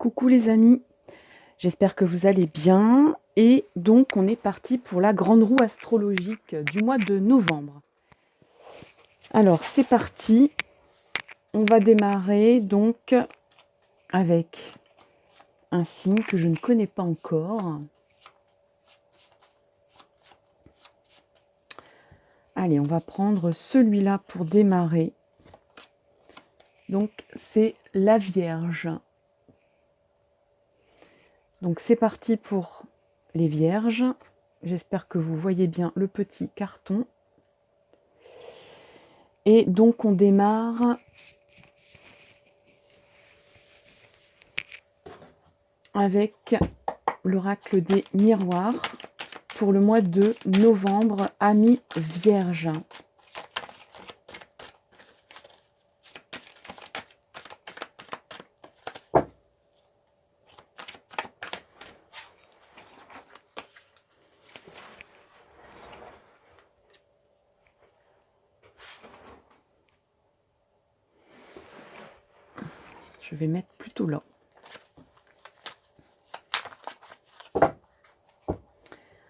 Coucou les amis, j'espère que vous allez bien. Et donc on est parti pour la grande roue astrologique du mois de novembre. Alors c'est parti, on va démarrer donc avec un signe que je ne connais pas encore. Allez, on va prendre celui-là pour démarrer. Donc c'est la Vierge. Donc c'est parti pour les Vierges. J'espère que vous voyez bien le petit carton. Et donc on démarre avec l'oracle des miroirs pour le mois de novembre, amis Vierge. Je vais mettre plutôt là.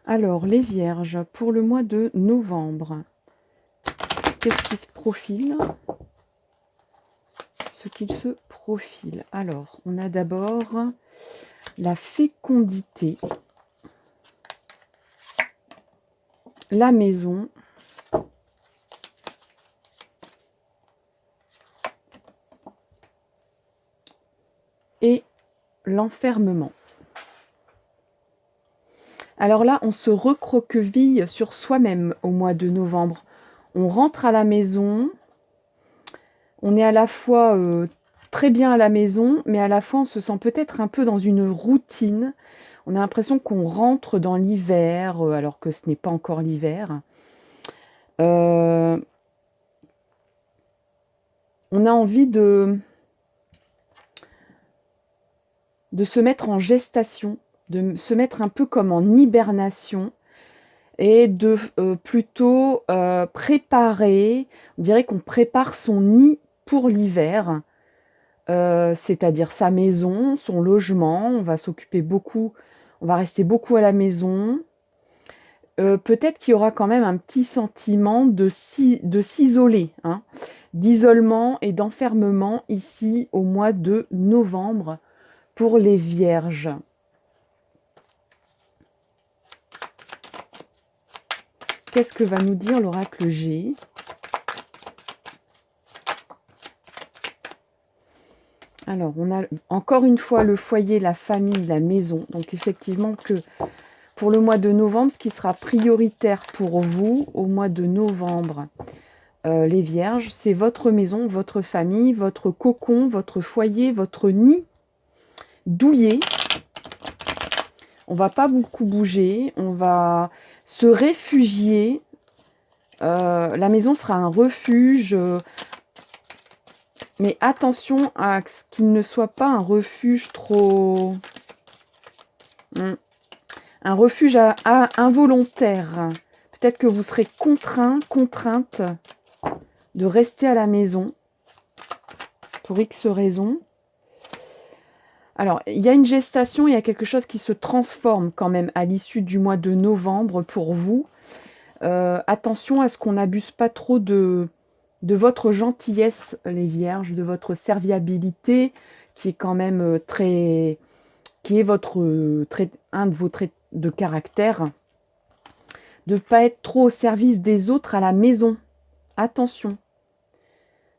Alors, les Vierges, pour le mois de novembre, qu'est-ce qui se profile? Ce qu'il se profile. Alors, on a d'abord la fécondité, la maison, et l'enfermement. Alors là, on se recroqueville sur soi-même au mois de novembre. On rentre à la maison, on est à la fois très bien à la maison, mais à la fois on se sent peut-être un peu dans une routine. On a l'impression qu'on rentre dans l'hiver, alors que ce n'est pas encore l'hiver. On a envie de se mettre en gestation, de se mettre un peu comme en hibernation et de plutôt préparer, on dirait qu'on prépare son nid pour l'hiver, c'est-à-dire sa maison, son logement. On va s'occuper beaucoup, on va rester beaucoup à la maison. Peut-être qu'il y aura quand même un petit sentiment de s'isoler, hein, d'isolement et d'enfermement ici au mois de novembre pour les Vierges. Qu'est-ce que va nous dire l'oracle G? Alors, on a encore une fois le foyer, la famille, la maison. Donc effectivement que pour le mois de novembre, ce qui sera prioritaire pour vous au mois de novembre, les Vierges, c'est votre maison, votre famille, votre cocon, votre foyer, votre nid douillet. On va pas beaucoup bouger, on va se réfugier. La maison sera un refuge, mais attention à ce qu'il ne soit pas un refuge trop... un refuge involontaire. Peut-être que vous serez contrainte de rester à la maison pour X raisons. Alors, il y a une gestation, il y a quelque chose qui se transforme quand même à l'issue du mois de novembre pour vous. Attention à ce qu'on n'abuse pas trop de votre gentillesse, les Vierges, de votre serviabilité, qui est quand même qui est un de vos traits de caractère. De ne pas être trop au service des autres à la maison. Attention.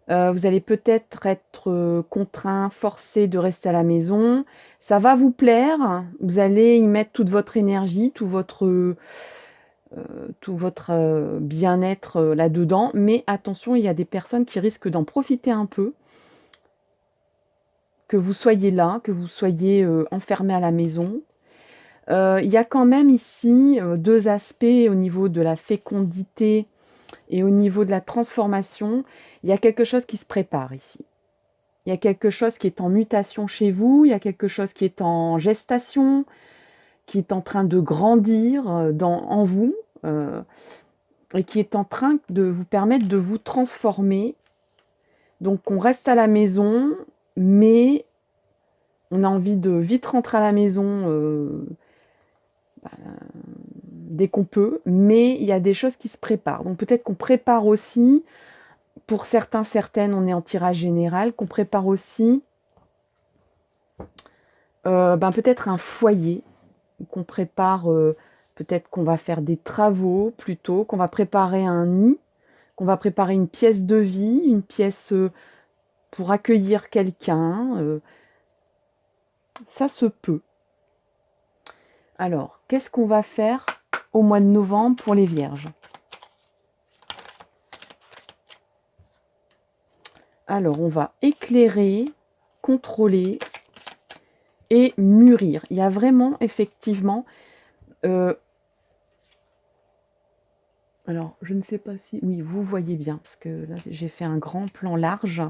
Vous allez peut-être être contraint, forcé de rester à la maison. Ça va vous plaire. Vous allez y mettre toute votre énergie, tout votre bien-être là-dedans. Mais attention, il y a des personnes qui risquent d'en profiter un peu. Que vous soyez là, que vous soyez enfermé à la maison. Il y a quand même ici deux aspects au niveau de la fécondité et au niveau de la transformation. Il y a quelque chose qui se prépare ici. Il y a quelque chose qui est en mutation chez vous, il y a quelque chose qui est en gestation, qui est en train de grandir en vous, et qui est en train de vous permettre de vous transformer. Donc on reste à la maison, mais On a envie de vite rentrer à la maison dès qu'on peut, mais il y a des choses qui se préparent. Donc peut-être qu'on prépare aussi, pour certains, certaines, on est en tirage général, qu'on prépare aussi peut-être un foyer, qu'on prépare, peut-être qu'on va faire des travaux plutôt, qu'on va préparer un nid, qu'on va préparer une pièce de vie, une pièce pour accueillir quelqu'un. Ça se peut. Alors, qu'est-ce qu'on va faire au mois de novembre pour les vierges? Alors, on va éclairer, contrôler et mûrir. Il y a vraiment, effectivement... alors, je ne sais pas si... Oui, vous voyez bien, parce que là, j'ai fait un grand plan large.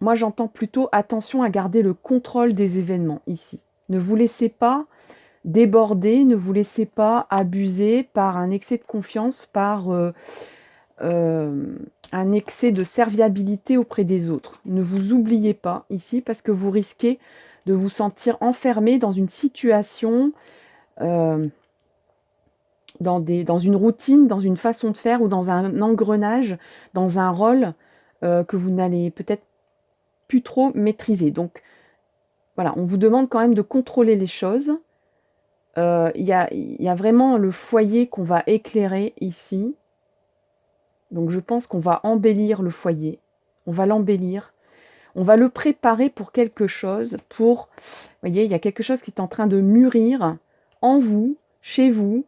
Moi, j'entends plutôt attention à garder le contrôle des événements ici. Ne vous laissez pas déborder, ne vous laissez pas abuser par un excès de confiance, par un excès de serviabilité auprès des autres. Ne vous oubliez pas ici parce que vous risquez de vous sentir enfermé dans une situation, dans une routine, dans une façon de faire ou dans un engrenage, dans un rôle que vous n'allez peut-être plus trop maîtriser. Donc voilà, on vous demande quand même de contrôler les choses. Il y a vraiment le foyer qu'on va éclairer ici. Donc je pense qu'on va embellir le foyer. On va l'embellir. On va le préparer pour quelque chose. Vous voyez, il y a quelque chose qui est en train de mûrir en vous, chez vous,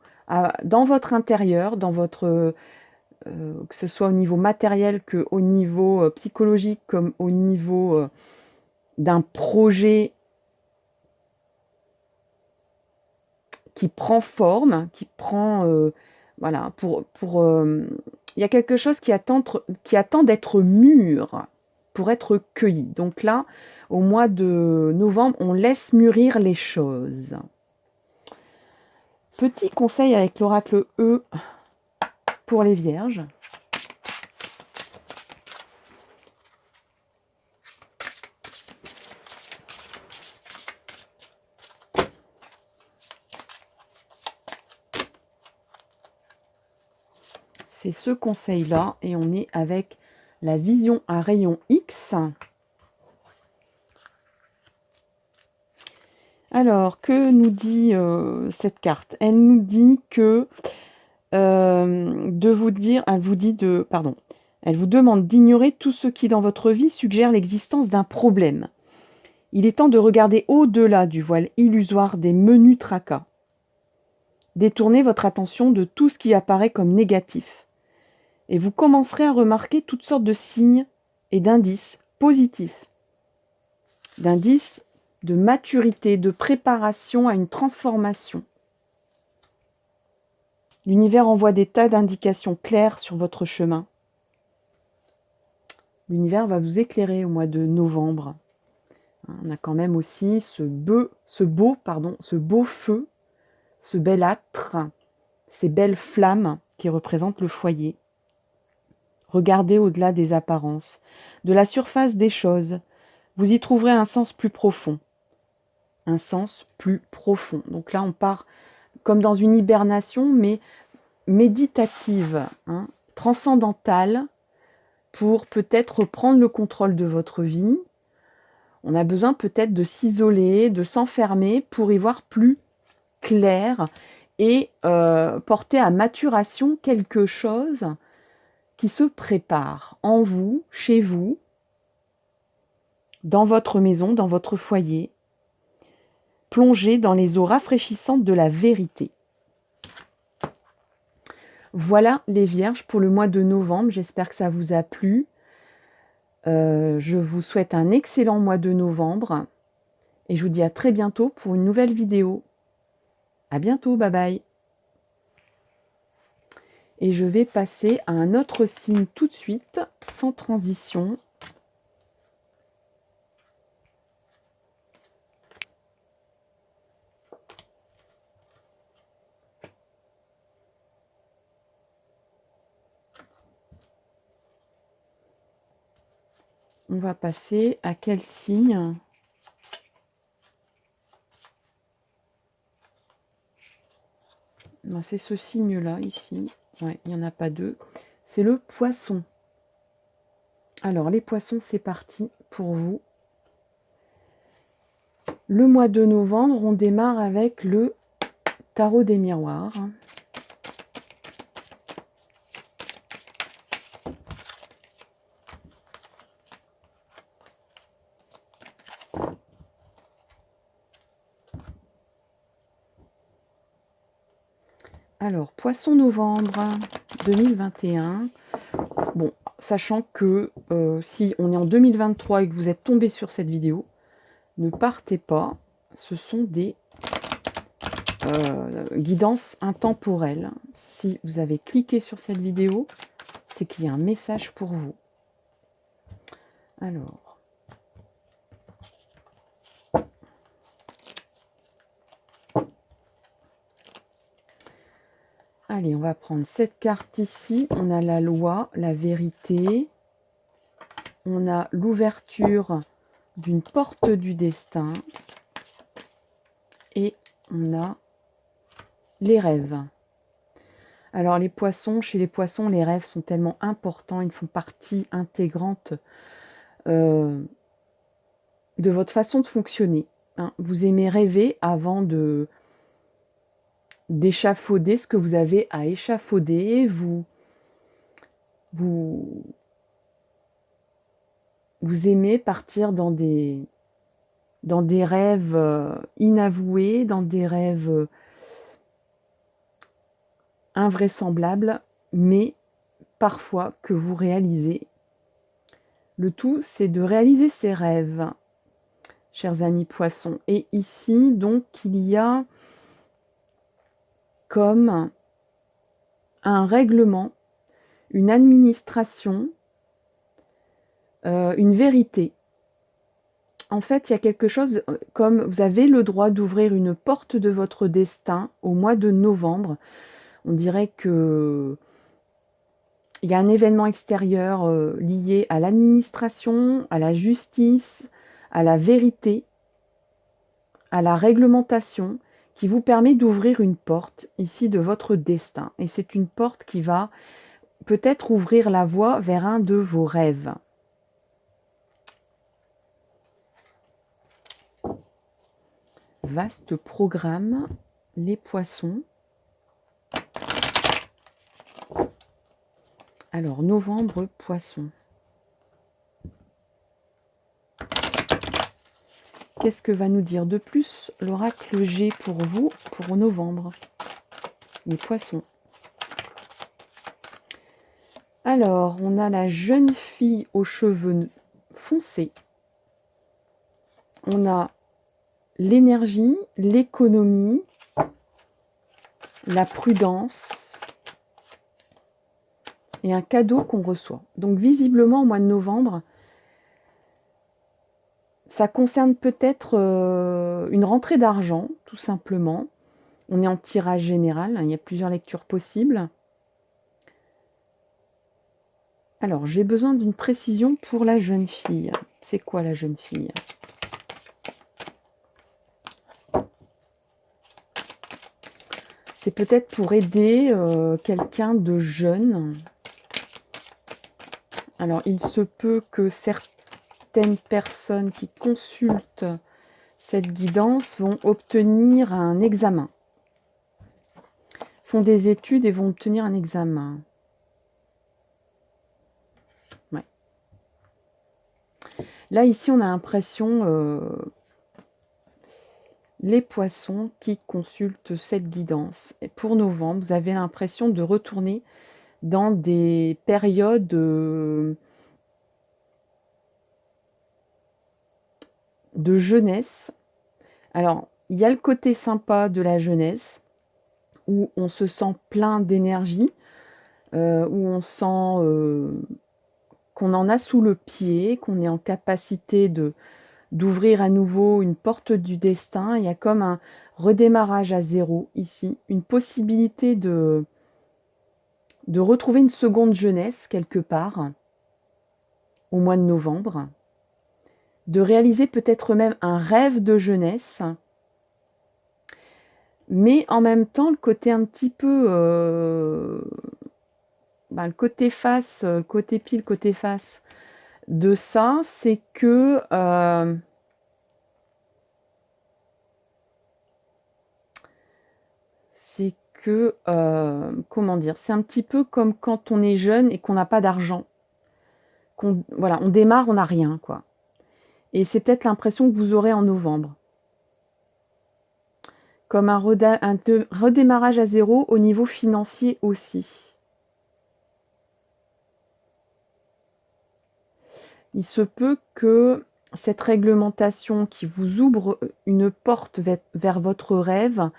dans votre intérieur, dans votre... que ce soit au niveau matériel qu'au niveau psychologique, comme au niveau d'un projet qui prend forme, qui prend... voilà, il y a quelque chose qui attend d'être mûr pour être cueilli. Donc là, au mois de novembre, on laisse mûrir les choses. Petit conseil avec l'oracle E pour les vierges. C'est ce conseil-là et on est avec la vision à rayon X. Alors, que nous dit cette carte? Elle nous dit que elle vous demande d'ignorer tout ce qui dans votre vie suggère l'existence d'un problème. Il est temps de regarder au-delà du voile illusoire des menus tracas. Détournez votre attention de tout ce qui apparaît comme négatif. Et vous commencerez à remarquer toutes sortes de signes et d'indices positifs. D'indices de maturité, de préparation à une transformation. L'univers envoie des tas d'indications claires sur votre chemin. L'univers va vous éclairer au mois de novembre. On a quand même aussi ce beau feu, ce bel âtre, ces belles flammes qui représentent le foyer. Regardez au-delà des apparences, de la surface des choses. Vous y trouverez un sens plus profond. Un sens plus profond. Donc là, on part comme dans une hibernation, mais méditative, transcendantale, pour peut-être reprendre le contrôle de votre vie. On a besoin peut-être de s'isoler, de s'enfermer pour y voir plus clair et porter à maturation quelque chose qui se prépare en vous, chez vous, dans votre maison, dans votre foyer, plongé dans les eaux rafraîchissantes de la vérité. Voilà les vierges pour le mois de novembre. J'espère que ça vous a plu. Je vous souhaite un excellent mois de novembre et je vous dis à très bientôt pour une nouvelle vidéo. À bientôt, bye bye. Et je vais passer à un autre signe tout de suite, sans transition. on va passer à quel signe? C'est ce signe-là, ici. Ouais, il n'y en a pas deux. C'est le poisson. Alors, les poissons, c'est parti pour vous. Le mois de novembre, on démarre avec le tarot des miroirs. Alors, poisson novembre 2021. Bon, sachant que si on est en 2023 et que vous êtes tombé sur cette vidéo, ne partez pas. Ce sont des guidances intemporelles. Si vous avez cliqué sur cette vidéo, c'est qu'il y a un message pour vous. Alors. Allez, on va prendre cette carte ici. On a la loi, la vérité. On a l'ouverture d'une porte du destin. Et on a les rêves. Alors les poissons, chez les poissons, les rêves sont tellement importants. Ils font partie intégrante de votre façon de fonctionner. Hein. Vous aimez rêver avant d'échafauder ce que vous avez à échafauder. Vous aimez partir dans des rêves inavoués, dans des rêves invraisemblables, mais parfois que vous réalisez. Le tout, c'est de réaliser ces rêves, chers amis poissons. Et ici, donc, il y a comme un règlement, une administration, une vérité. En fait, il y a quelque chose comme vous avez le droit d'ouvrir une porte de votre destin au mois de novembre. On dirait que il y a un événement extérieur lié à l'administration, à la justice, à la vérité, à la réglementation, qui vous permet d'ouvrir une porte ici de votre destin. Et c'est une porte qui va peut-être ouvrir la voie vers un de vos rêves. Vaste programme, les poissons. Alors, novembre, poisson. Qu'est-ce que va nous dire de plus l'oracle G pour vous, pour novembre? Les poissons. Alors, on a la jeune fille aux cheveux foncés. On a l'énergie, l'économie, la prudence et un cadeau qu'on reçoit. Donc visiblement au mois de novembre, ça concerne peut-être une rentrée d'argent, tout simplement. On est en tirage général, hein, il y a plusieurs lectures possibles. Alors, j'ai besoin d'une précision pour la jeune fille. C'est quoi la jeune fille ? C'est peut-être pour aider quelqu'un de jeune. Alors, il se peut que certaines personnes qui consultent cette guidance vont obtenir un examen. Font des études et vont obtenir un examen. Ouais. Là, ici, on a l'impression... les poissons qui consultent cette guidance. Et pour novembre, vous avez l'impression de retourner dans des périodes de jeunesse. Alors, il y a le côté sympa de la jeunesse, où on se sent plein d'énergie, où on sent qu'on en a sous le pied, qu'on est en capacité d'ouvrir à nouveau une porte du destin. Il y a comme un redémarrage à zéro ici, une possibilité de retrouver une seconde jeunesse quelque part au mois de novembre. de réaliser peut-être même un rêve de jeunesse, mais en même temps, le côté un petit peu, le côté face, côté pile, côté face de ça, c'est que comment dire, c'est un petit peu comme quand on est jeune et qu'on n'a pas d'argent. Voilà, on démarre, on n'a rien, quoi. Et c'est peut-être l'impression que vous aurez en novembre. Comme un redémarrage à zéro au niveau financier aussi. Il se peut que cette réglementation qui vous ouvre une porte vers votre rêve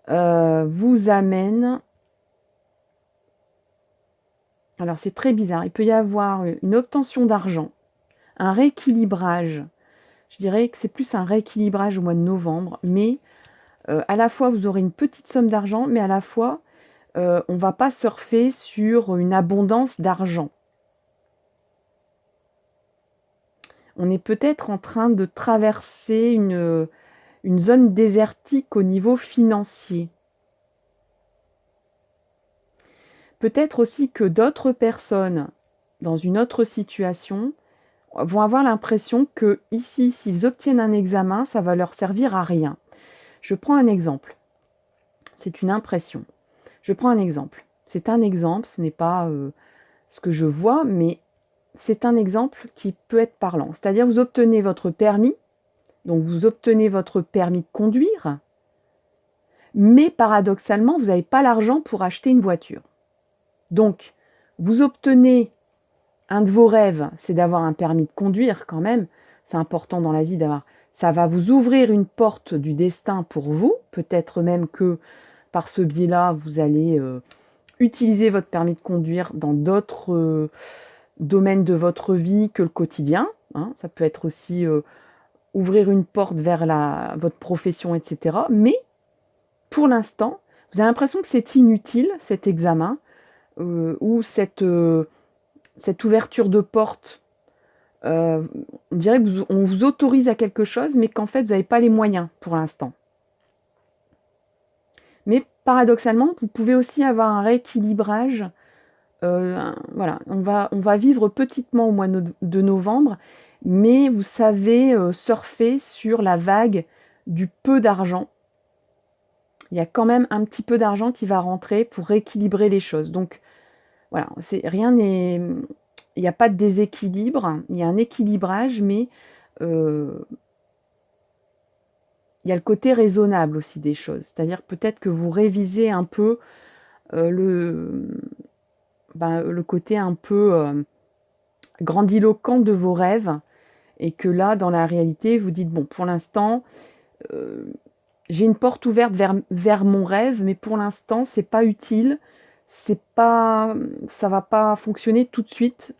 vous amène... Alors c'est très bizarre, il peut y avoir une obtention d'argent, un rééquilibrage. Je dirais que c'est plus un rééquilibrage au mois de novembre, mais à la fois vous aurez une petite somme d'argent, mais à la fois on ne va pas surfer sur une abondance d'argent. On est peut-être en train de traverser une zone désertique au niveau financier. Peut-être aussi que d'autres personnes, dans une autre situation, vont avoir l'impression que ici, s'ils obtiennent un examen, ça va leur servir à rien. Je prends un exemple. C'est une impression. Je prends un exemple. C'est un exemple, ce n'est pas ce que je vois, mais c'est un exemple qui peut être parlant. C'est-à-dire, vous obtenez votre permis, donc vous obtenez votre permis de conduire, mais paradoxalement, vous n'avez pas l'argent pour acheter une voiture. Donc, vous obtenez un de vos rêves, c'est d'avoir un permis de conduire quand même. C'est important dans la vie d'avoir. Ça va vous ouvrir une porte du destin pour vous. Peut-être même que par ce biais-là, vous allez utiliser votre permis de conduire dans d'autres domaines de votre vie que le quotidien. Hein. Ça peut être aussi ouvrir une porte vers votre profession, etc. Mais pour l'instant, vous avez l'impression que c'est inutile cet examen ou cette ouverture de porte. On dirait qu'on vous autorise à quelque chose, mais qu'en fait, vous n'avez pas les moyens pour l'instant. Mais paradoxalement, vous pouvez aussi avoir un rééquilibrage. Voilà, on va vivre petitement au mois de novembre, mais vous savez surfer sur la vague du peu d'argent. Il y a quand même un petit peu d'argent qui va rentrer pour rééquilibrer les choses. Donc voilà, il n'y a pas de déséquilibre, il y a un équilibrage, mais il y a le côté raisonnable aussi des choses. C'est-à-dire peut-être que vous révisez un peu le côté un peu grandiloquent de vos rêves, et que là, dans la réalité, vous dites, bon, pour l'instant, j'ai une porte ouverte vers mon rêve, mais pour l'instant, c'est pas utile, ça va pas fonctionner tout de suite.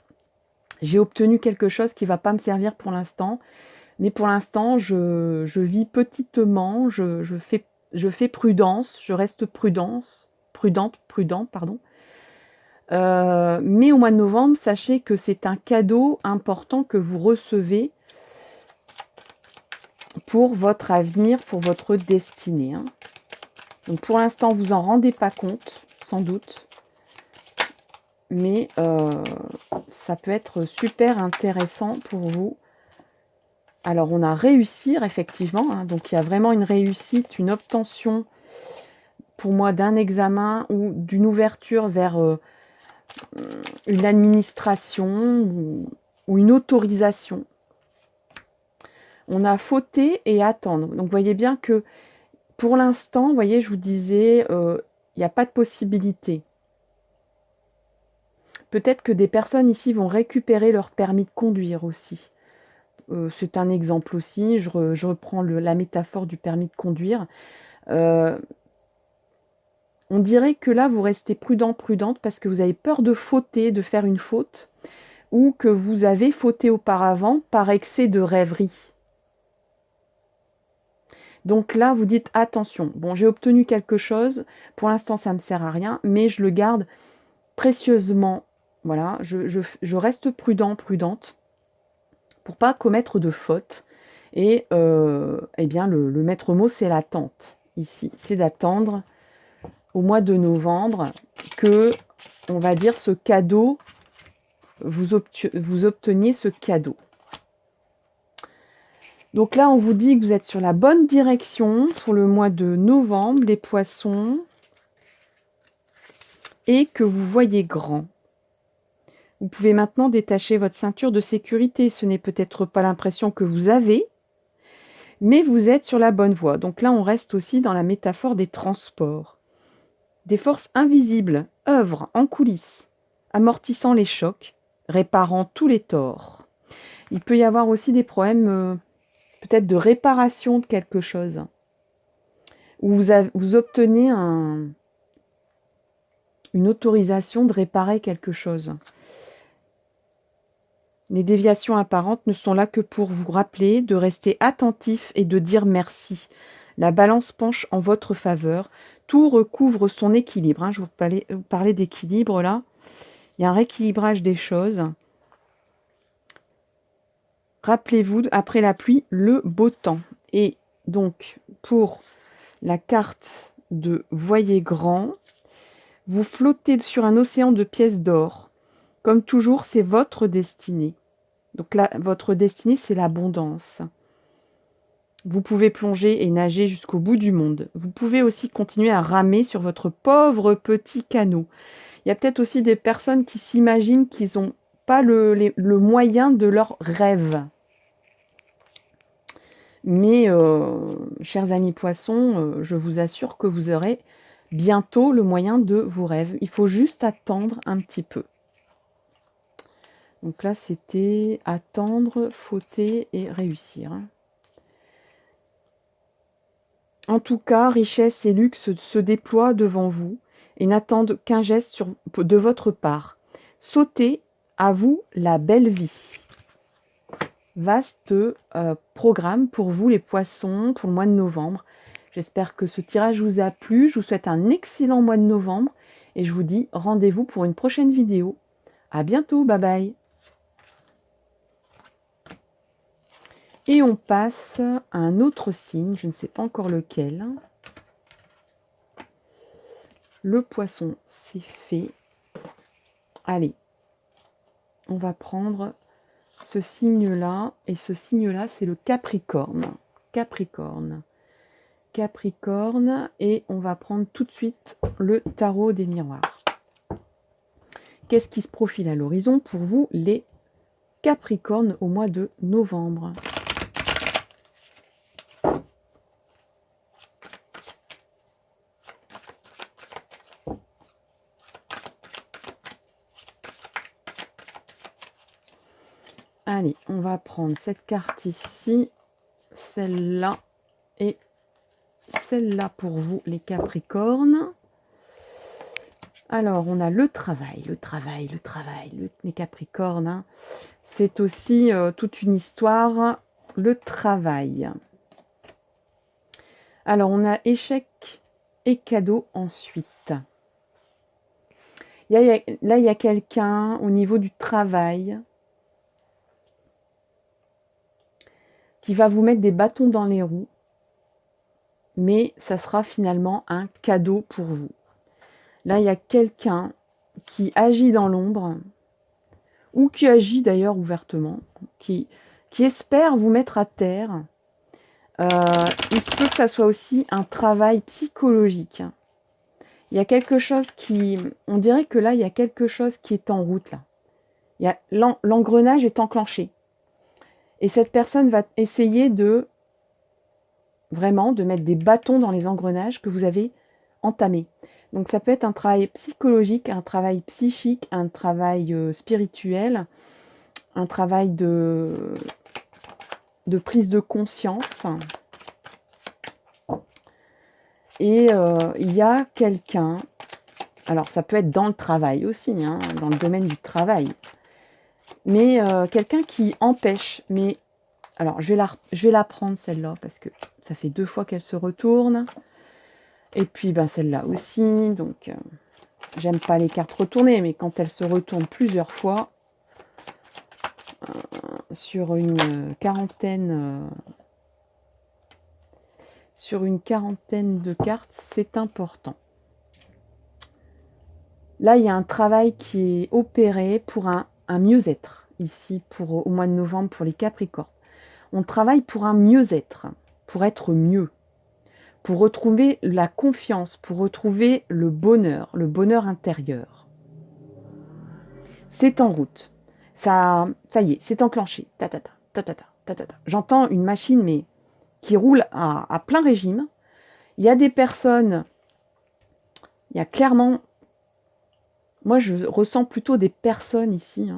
J'ai obtenu quelque chose qui va pas me servir pour l'instant, mais pour l'instant, je vis petitement, je fais prudence, je reste prudent, pardon. Mais au mois de novembre, sachez que c'est un cadeau important que vous recevez pour votre avenir, pour votre destinée. Hein. Donc pour l'instant, vous en rendez pas compte, sans doute. Mais ça peut être super intéressant pour vous. Alors on a réussir, effectivement. Hein, donc il y a vraiment une réussite, une obtention pour moi d'un examen ou d'une ouverture vers une administration ou une autorisation. On a fauté et attendre. Donc, vous voyez bien que pour l'instant, vous voyez, je vous disais, il n'y a pas de possibilité. Peut-être que des personnes ici vont récupérer leur permis de conduire aussi. C'est un exemple aussi. Je reprends la métaphore du permis de conduire. On dirait que là, vous restez prudente, parce que vous avez peur de fauter, de faire une faute, ou que vous avez fauté auparavant par excès de rêverie. Donc là, vous dites attention, bon, j'ai obtenu quelque chose, pour l'instant ça ne me sert à rien, mais je le garde précieusement. Voilà, je reste prudente, pour pas commettre de fautes. Et eh bien, le maître mot, c'est l'attente, ici. C'est d'attendre au mois de novembre que, on va dire, ce cadeau, vous obteniez ce cadeau. Donc là, on vous dit que vous êtes sur la bonne direction pour le mois de novembre, les poissons, et que vous voyez grand. Vous pouvez maintenant détacher votre ceinture de sécurité. Ce n'est peut-être pas l'impression que vous avez, mais vous êtes sur la bonne voie. Donc là, on reste aussi dans la métaphore des transports. Des forces invisibles œuvrent en coulisses, amortissant les chocs, réparant tous les torts. Il peut y avoir aussi des problèmes peut-être de réparation de quelque chose, où vous obtenez une autorisation de réparer quelque chose. Les déviations apparentes ne sont là que pour vous rappeler de rester attentif et de dire merci. La balance penche en votre faveur. Tout recouvre son équilibre. Je vous parlais d'équilibre là. Il y a un rééquilibrage des choses. Rappelez-vous, après la pluie, le beau temps. Et donc, pour la carte de Voyez grand, vous flottez sur un océan de pièces d'or. Comme toujours, c'est votre destinée. Donc là, votre destinée, c'est l'abondance. Vous pouvez plonger et nager jusqu'au bout du monde. Vous pouvez aussi continuer à ramer sur votre pauvre petit canot. Il y a peut-être aussi des personnes qui s'imaginent qu'ils n'ont pas le moyen de leur rêve. Mais, chers amis poissons, je vous assure que vous aurez bientôt le moyen de vos rêves. Il faut juste attendre un petit peu. Donc là, c'était attendre, fauter et réussir. En tout cas, richesse et luxe se déploient devant vous et n'attendent qu'un geste de votre part. Sautez, à vous la belle vie. Vaste programme pour vous les poissons pour le mois de novembre. J'espère que ce tirage vous a plu. Je vous souhaite un excellent mois de novembre et je vous dis rendez-vous pour une prochaine vidéo. À bientôt, bye bye. Et on passe à un autre signe, je ne sais pas encore lequel. Le poisson, c'est fait. Allez, on va prendre ce signe-là. Et ce signe-là, c'est le Capricorne. Capricorne. Capricorne. Et on va prendre tout de suite le tarot des miroirs. Qu'est-ce qui se profile à l'horizon pour vous, les Capricornes, au mois de novembre ? Allez, on va prendre cette carte ici, celle-là et celle-là pour vous, les Capricornes. Alors, on a le travail, les Capricornes. Hein. C'est aussi toute une histoire, le travail. Alors, on a échec et cadeau ensuite. Là, il y a quelqu'un au niveau du travail qui va vous mettre des bâtons dans les roues, mais ça sera finalement un cadeau pour vous. Là, il y a quelqu'un qui agit dans l'ombre, ou qui agit d'ailleurs ouvertement, qui espère vous mettre à terre. Il se peut que ça soit aussi un travail psychologique. Il y a quelque chose on dirait que là, il y a quelque chose qui est en route, là. L'engrenage est enclenché. Et cette personne va essayer vraiment de mettre des bâtons dans les engrenages que vous avez entamés. Donc ça peut être un travail psychologique, un travail psychique, un travail spirituel, un travail de prise de conscience. Et il y a quelqu'un, alors ça peut être dans le travail aussi, hein, dans le domaine du travail, mais quelqu'un qui empêche, mais alors je vais la prendre celle-là parce que ça fait 2 fois qu'elle se retourne, et puis ben, celle-là aussi, donc j'aime pas les cartes retournées, mais quand elles se retournent plusieurs fois, sur une quarantaine de cartes, c'est important. Là, il y a un travail qui est opéré pour un mieux-être, ici, au mois de novembre, pour les Capricornes. On travaille pour un mieux-être, pour être mieux, pour retrouver la confiance, pour retrouver le bonheur intérieur. C'est en route. Ça y est, c'est enclenché. J'entends une machine, mais qui roule à plein régime. Il y a des personnes, il y a clairement, moi je ressens plutôt des personnes ici,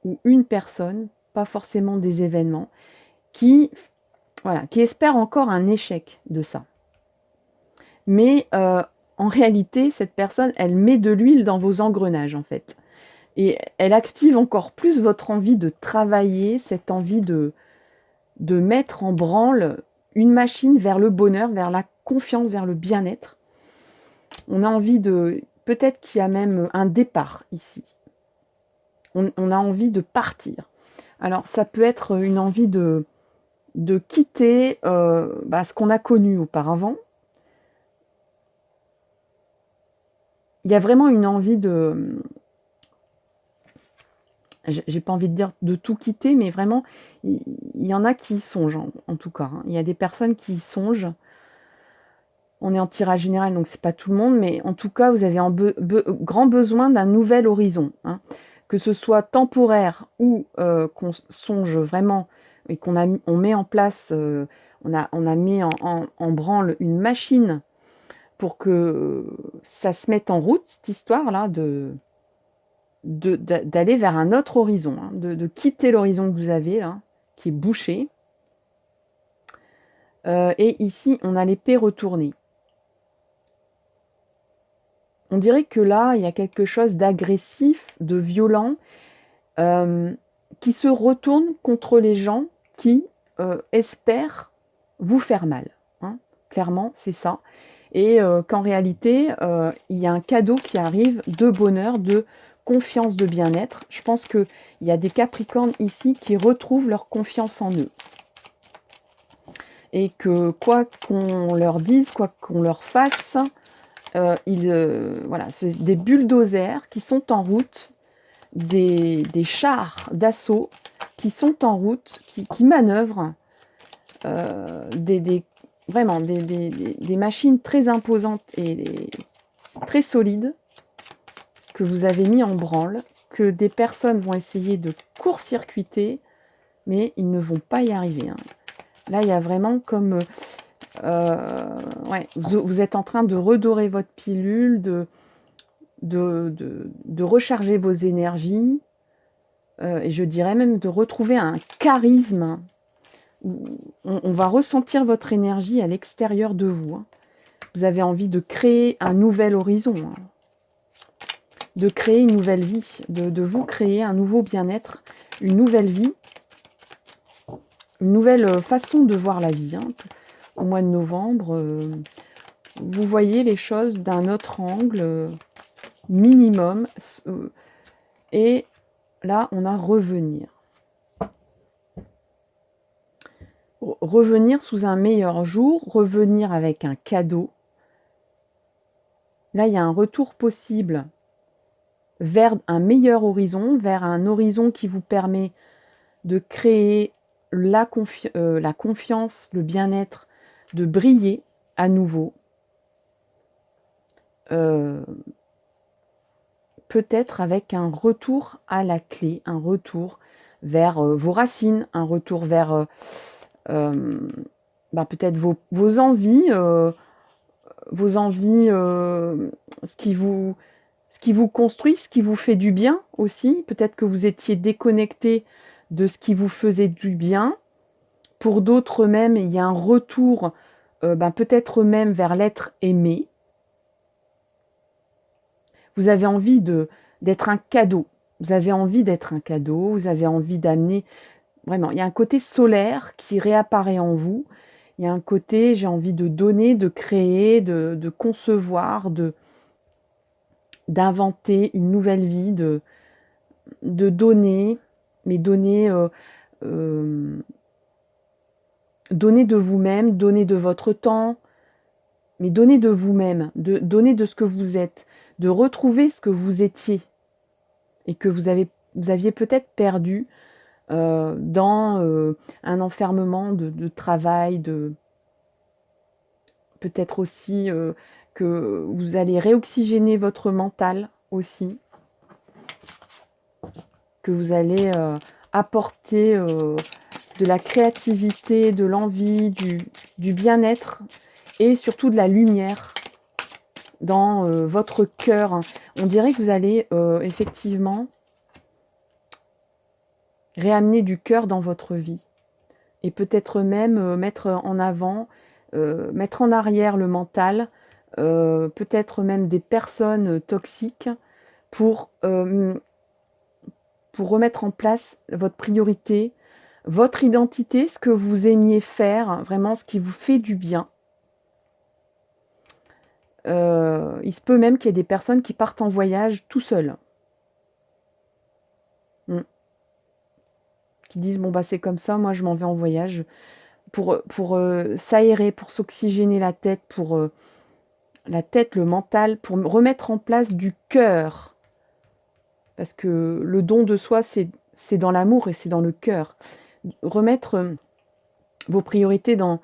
ou une personne, pas forcément des événements, qui espèrent encore un échec de ça. Mais en réalité, cette personne, elle met de l'huile dans vos engrenages en fait. Et elle active encore plus votre envie de travailler, cette envie de mettre en branle une machine vers le bonheur, vers la confiance, vers le bien-être. On a envie de... Peut-être qu'il y a même un départ ici. On a envie de partir. Alors, ça peut être une envie de quitter ce qu'on a connu auparavant. Il y a vraiment une envie de... J'ai pas envie de dire de tout quitter, mais vraiment, il y en a qui y songent, en tout cas. Il y a des personnes qui y songent. On est en tirage général, donc c'est pas tout le monde, mais en tout cas, vous avez grand besoin d'un nouvel horizon. Que ce soit temporaire ou qu'on songe vraiment et on met en place, on a mis en branle une machine pour que ça se mette en route, cette histoire-là, d'aller vers un autre horizon, de quitter l'horizon que vous avez là, qui est bouché. Et ici, on a l'épée retournée. On dirait que là, il y a quelque chose d'agressif, de violent, qui se retourne contre les gens qui espèrent vous faire mal. Clairement, c'est ça. Et qu'en réalité, il y a un cadeau qui arrive de bonheur, de confiance, de bien-être. Je pense qu'il y a des Capricornes ici qui retrouvent leur confiance en eux. Et que quoi qu'on leur dise, quoi qu'on leur fasse, c'est des bulldozers qui sont en route, des chars d'assaut qui sont en route, qui manœuvrent, vraiment des machines très imposantes et très solides que vous avez mis en branle, que des personnes vont essayer de court-circuiter, mais ils ne vont pas y arriver. Là, il y a vraiment comme... vous êtes en train de redorer votre pilule, de recharger vos énergies, et je dirais même de retrouver un charisme. On va ressentir votre énergie à l'extérieur de vous. Vous avez envie de créer un nouvel horizon, de créer une nouvelle vie, de vous créer un nouveau bien-être, une nouvelle vie, une nouvelle façon de voir la vie. Au mois de novembre, vous voyez les choses d'un autre angle, minimum, et là, on a revenir. Revenir sous un meilleur jour, revenir avec un cadeau. Là, il y a un retour possible vers un meilleur horizon, vers un horizon qui vous permet de créer la confiance, le bien-être, de briller à nouveau. Peut-être avec un retour à la clé, un retour vers vos racines, un retour vers peut-être vos envies, ce qui vous construit, ce qui vous fait du bien aussi. Peut-être que vous étiez déconnecté de ce qui vous faisait du bien. Pour d'autres même, il y a un retour peut-être même vers l'être aimé. Vous avez envie d'être un cadeau. Vous avez envie d'être un cadeau, vous avez envie d'amener... Vraiment, il y a un côté solaire qui réapparaît en vous. Il y a un côté, j'ai envie de donner, de créer, de concevoir, d'inventer une nouvelle vie, de donner. mais donnez de vous-même, donnez de votre temps, mais donnez de vous-même, donnez de ce que vous êtes, de retrouver ce que vous étiez et que vous aviez peut-être perdu dans un enfermement de travail, peut-être aussi que vous allez réoxygéner votre mental aussi, que vous allez apporter de la créativité, de l'envie, du bien-être et surtout de la lumière dans votre cœur. On dirait que vous allez effectivement réamener du cœur dans votre vie et peut-être même mettre en avant, mettre en arrière le mental, peut-être même des personnes toxiques pour remettre en place votre priorité, votre identité, ce que vous aimiez faire, vraiment ce qui vous fait du bien. Il se peut même qu'il y ait des personnes qui partent en voyage tout seuls. Qui disent, bon bah c'est comme ça, moi je m'en vais en voyage. Pour s'aérer, pour s'oxygéner la tête, le mental, pour remettre en place du cœur. Parce que le don de soi, c'est dans l'amour et c'est dans le cœur. Remettre vos priorités dans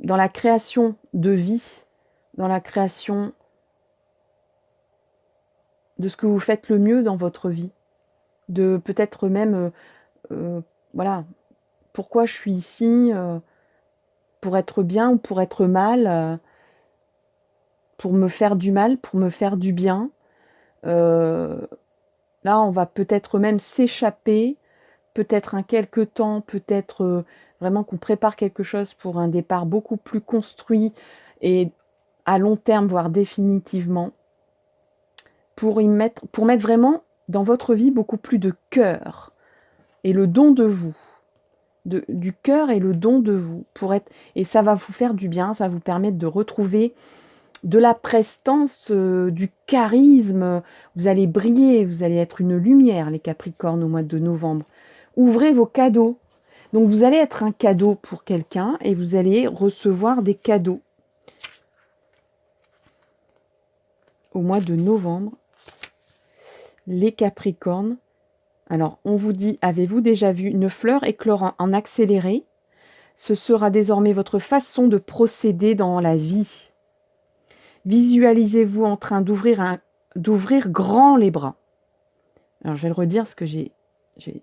la création de vie, dans la création de ce que vous faites le mieux dans votre vie. De peut-être même, voilà, pourquoi je suis ici, pour être bien ou pour être mal, pour me faire du mal, pour me faire du bien. Là, on va peut-être même s'échapper, peut-être un quelque temps, peut-être vraiment qu'on prépare quelque chose pour un départ beaucoup plus construit et à long terme, voire définitivement, pour mettre vraiment dans votre vie beaucoup plus de cœur et le don de vous. Du cœur et le don de vous. Et ça va vous faire du bien, ça va vous permettre de retrouver de la prestance, du charisme. Vous allez briller, vous allez être une lumière, les Capricornes, au mois de novembre. Ouvrez vos cadeaux. Donc vous allez être un cadeau pour quelqu'un et vous allez recevoir des cadeaux. Au mois de novembre, les Capricornes. Alors, on vous dit, avez-vous déjà vu une fleur éclore en accéléré? Ce sera désormais votre façon de procéder dans la vie. Visualisez-vous en train d'ouvrir grand les bras. Alors, je vais le redire parce que j'ai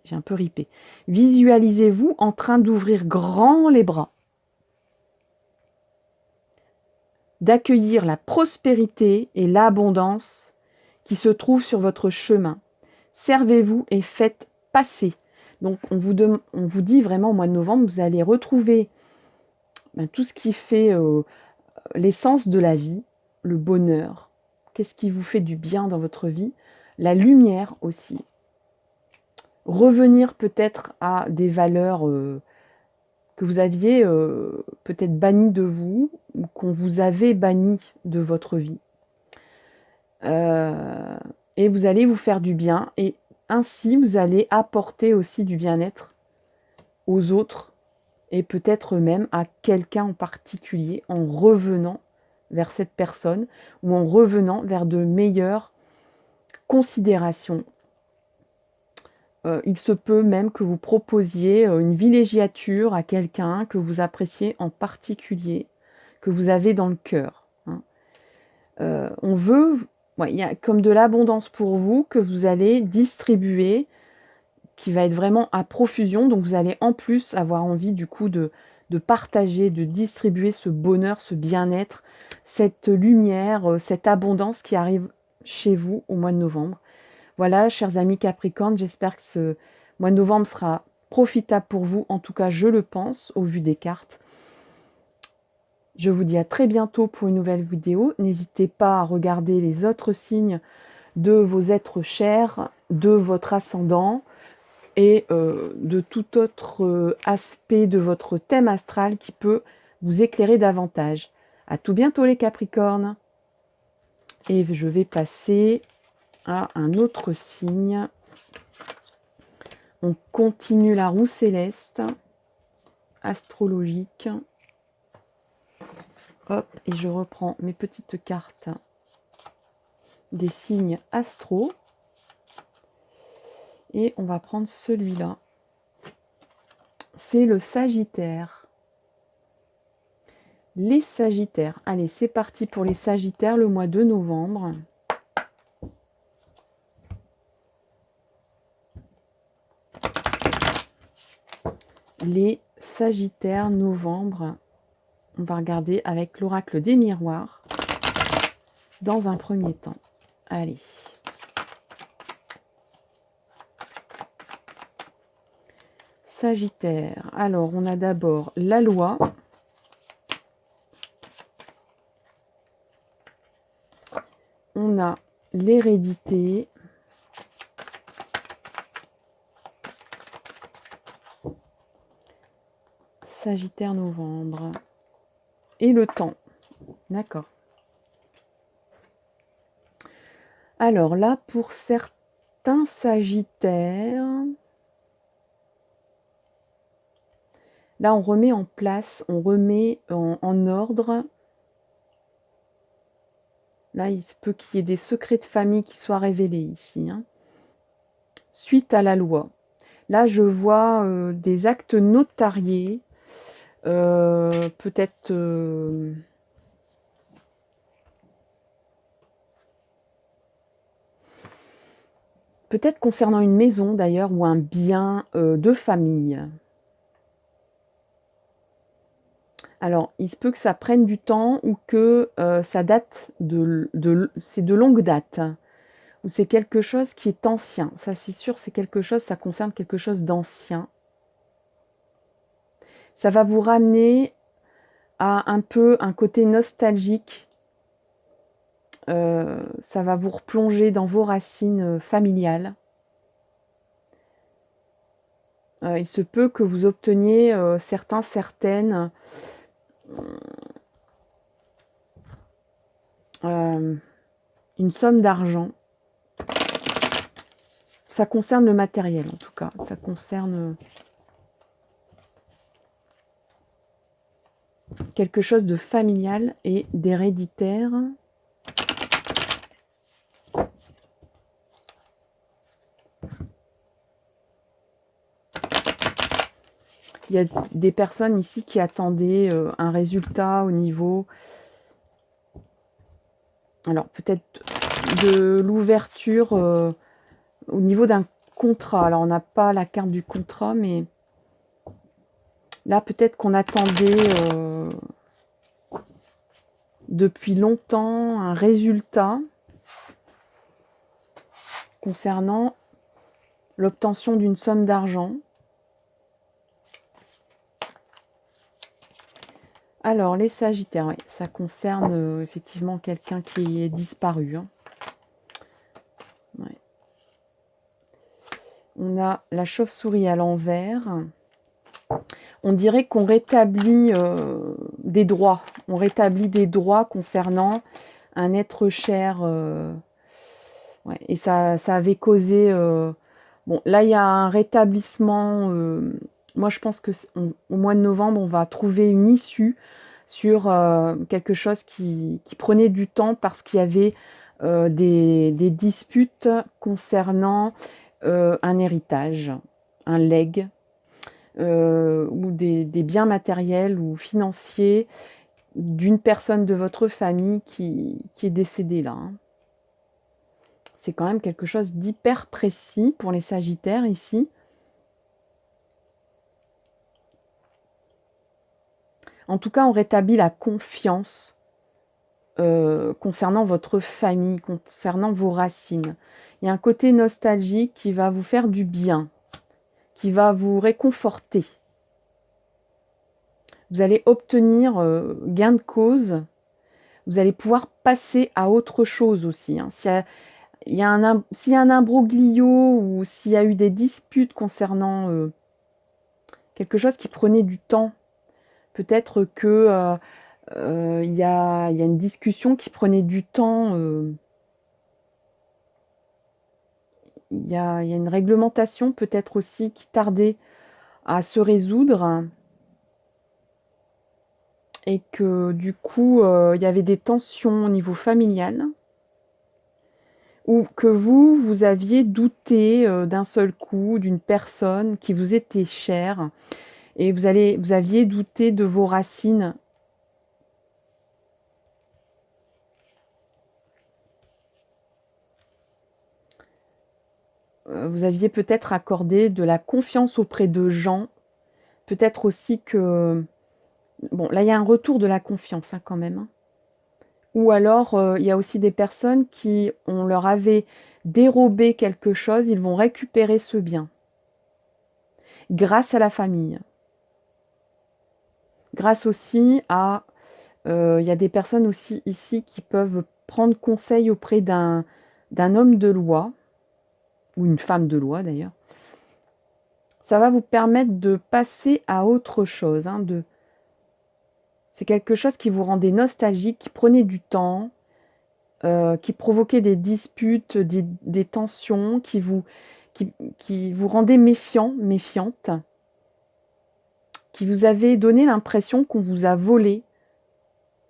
un peu ripé. Visualisez-vous en train d'ouvrir grand les bras. D'accueillir la prospérité et l'abondance qui se trouvent sur votre chemin. Servez-vous et faites passer. Donc, on vous dit vraiment au mois de novembre, vous allez retrouver tout ce qui fait l'essence de la vie, le bonheur. Qu'est-ce qui vous fait du bien dans votre vie? La lumière aussi. Revenir peut-être à des valeurs que vous aviez peut-être bannies de vous ou qu'on vous avait bannies de votre vie. Et vous allez vous faire du bien et ainsi vous allez apporter aussi du bien-être aux autres et peut-être même à quelqu'un en particulier en revenant vers cette personne ou en revenant vers de meilleures considérations. Il se peut même que vous proposiez une villégiature à quelqu'un que vous appréciez en particulier, que vous avez dans le cœur. On veut, il y a comme de l'abondance pour vous que vous allez distribuer, qui va être vraiment à profusion. Donc vous allez en plus avoir envie du coup de partager, de distribuer ce bonheur, ce bien-être, cette lumière, cette abondance qui arrive chez vous au mois de novembre. Voilà, chers amis Capricorne, j'espère que ce mois de novembre sera profitable pour vous. En tout cas, je le pense, au vu des cartes. Je vous dis à très bientôt pour une nouvelle vidéo. N'hésitez pas à regarder les autres signes de vos êtres chers, de votre ascendant et de tout autre aspect de votre thème astral qui peut vous éclairer davantage. À tout bientôt les Capricornes. Et je vais passer à un autre signe. On continue la roue céleste astrologique. Hop, et je reprends mes petites cartes des signes astro. Et on va prendre celui-là. C'est le Sagittaire. Les Sagittaires. Allez, c'est parti pour les Sagittaires le mois de novembre. Les Sagittaires novembre. On va regarder avec l'oracle des miroirs dans un premier temps. Allez. Sagittaire. Alors, on a d'abord la loi. On a l'hérédité. Sagittaire novembre. Et le temps. D'accord. Alors là, pour certains Sagittaires, là, on remet en place, on remet en ordre. Là, il se peut qu'il y ait des secrets de famille qui soient révélés ici, hein. Suite à la loi. Là, je vois des actes notariés, peut-être peut-être concernant une maison d'ailleurs ou un bien de famille. Alors, il se peut que ça prenne du temps ou que ça date c'est de longue date. Ou c'est quelque chose qui est ancien. Ça, c'est sûr, c'est quelque chose, ça concerne quelque chose d'ancien. Ça va vous ramener à un peu un côté nostalgique. Ça va vous replonger dans vos racines familiales. Il se peut que vous obteniez certaines une somme d'argent. Ça concerne le matériel en tout cas. Ça concerne quelque chose de familial et d'héréditaire. Il y a des personnes ici qui attendaient un résultat au niveau, alors peut-être de l'ouverture au niveau d'un contrat. Alors on n'a pas la carte du contrat, mais là peut-être qu'on attendait depuis longtemps un résultat concernant l'obtention d'une somme d'argent. Alors, les Sagittaires, ouais, ça concerne effectivement quelqu'un qui est disparu. Hein. Ouais. On a la chauve-souris à l'envers. On dirait qu'on rétablit des droits. On rétablit des droits concernant un être cher. Ouais, et ça avait causé... bon, là, il y a un rétablissement... moi, je pense que au mois de novembre, on va trouver une issue sur quelque chose qui prenait du temps parce qu'il y avait des disputes concernant un héritage, un legs, ou des biens matériels ou financiers d'une personne de votre famille qui est décédée là. Hein. C'est quand même quelque chose d'hyper précis pour les Sagittaires ici. En tout cas, on rétablit la confiance concernant votre famille, concernant vos racines. Il y a un côté nostalgique qui va vous faire du bien, qui va vous réconforter. Vous allez obtenir gain de cause. Vous allez pouvoir passer à autre chose aussi. Hein. S'il y a un imbroglio ou s'il y a eu des disputes concernant quelque chose qui prenait du temps, peut-être que il y a une discussion qui prenait du temps. il y a une réglementation peut-être aussi qui tardait à se résoudre et que du coup, il y avait des tensions au niveau familial ou que vous aviez douté d'un seul coup d'une personne qui vous était chère et vous aviez douté de vos racines. Vous aviez peut-être accordé de la confiance auprès de gens. Peut-être aussi que... Bon, là, il y a un retour de la confiance hein, quand même. Hein. Ou alors, il y a aussi des personnes qui, on leur avait dérobé quelque chose, ils vont récupérer ce bien. Grâce à la famille. Grâce aussi à... Il y a des personnes aussi ici qui peuvent prendre conseil auprès d'un homme de loi, ou une femme de loi d'ailleurs. Ça va vous permettre de passer à autre chose. Hein, c'est quelque chose qui vous rendait nostalgique, qui prenait du temps, qui provoquait des disputes, des tensions, qui vous rendait méfiant, méfiante, qui vous avait donné l'impression qu'on vous a volé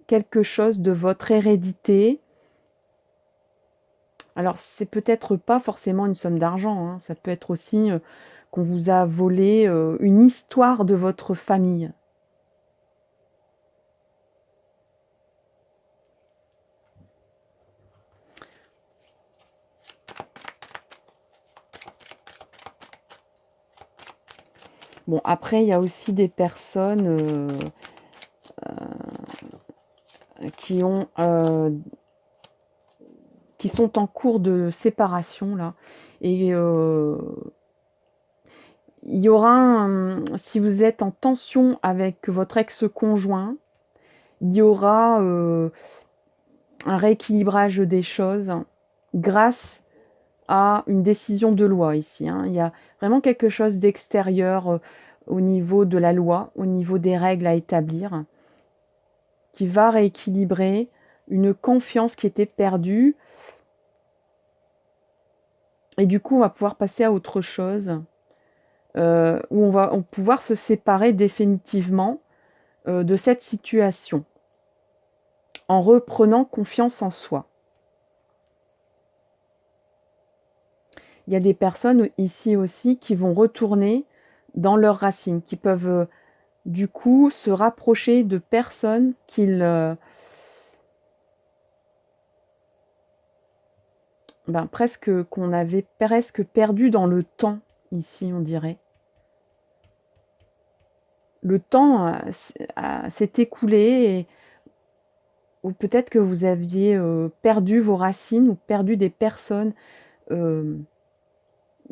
quelque chose de votre hérédité. Alors, c'est peut-être pas forcément une somme d'argent, hein, ça peut être aussi qu'on vous a volé une histoire de votre famille. Bon, après, il y a aussi des personnes qui ont qui sont en cours de séparation là et il y aura si vous êtes en tension avec votre ex-conjoint, il y aura un rééquilibrage des choses grâce à une décision de loi ici. Hein. Il y a vraiment quelque chose d'extérieur au niveau de la loi, au niveau des règles à établir, qui va rééquilibrer une confiance qui était perdue. Et du coup, on va pouvoir passer à autre chose, où on va pouvoir se séparer définitivement de cette situation, en reprenant confiance en soi. Il y a des personnes ici aussi qui vont retourner dans leurs racines, qui peuvent du coup se rapprocher de personnes qu'on avait presque perdu dans le temps, ici on dirait. Le temps s'est écoulé ou peut-être que vous aviez perdu vos racines ou perdu des personnes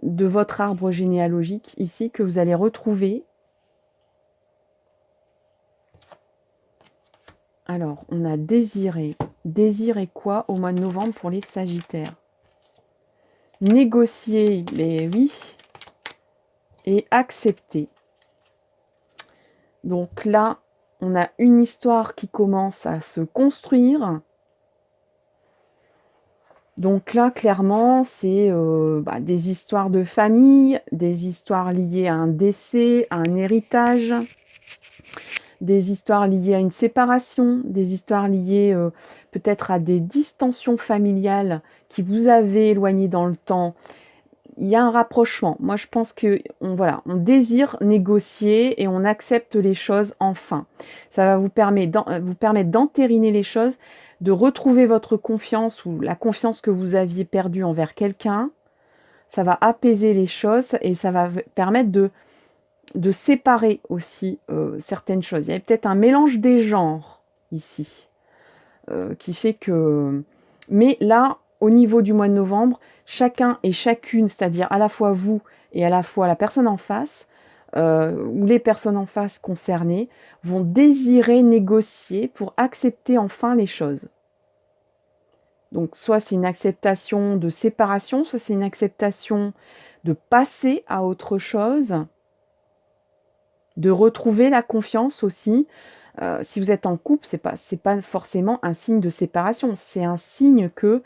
de votre arbre généalogique ici que vous allez retrouver. Alors, on a désiré. Désirer quoi au mois de novembre pour les Sagittaires? Négocier, mais oui. Et accepter. Donc là, on a une histoire qui commence à se construire. Donc là, clairement, c'est des histoires de famille, des histoires liées à un décès, à un héritage, des histoires liées à une séparation, des histoires liées peut-être à des distensions familiales qui vous avaient éloigné dans le temps. Il y a un rapprochement. Moi, je pense que on désire négocier et on accepte les choses enfin. Ça va vous permettre d'entériner les choses, de retrouver votre confiance ou la confiance que vous aviez perdue envers quelqu'un. Ça va apaiser les choses et ça va permettre de séparer aussi certaines choses. Il y a peut-être un mélange des genres ici qui fait que... Mais là, au niveau du mois de novembre, chacun et chacune, c'est-à-dire à la fois vous et à la fois la personne en face, ou les personnes en face concernées, vont désirer négocier pour accepter enfin les choses. Donc soit c'est une acceptation de séparation, soit c'est une acceptation de passer à autre chose, de retrouver la confiance aussi. Si vous êtes en couple, c'est pas forcément un signe de séparation, c'est un signe que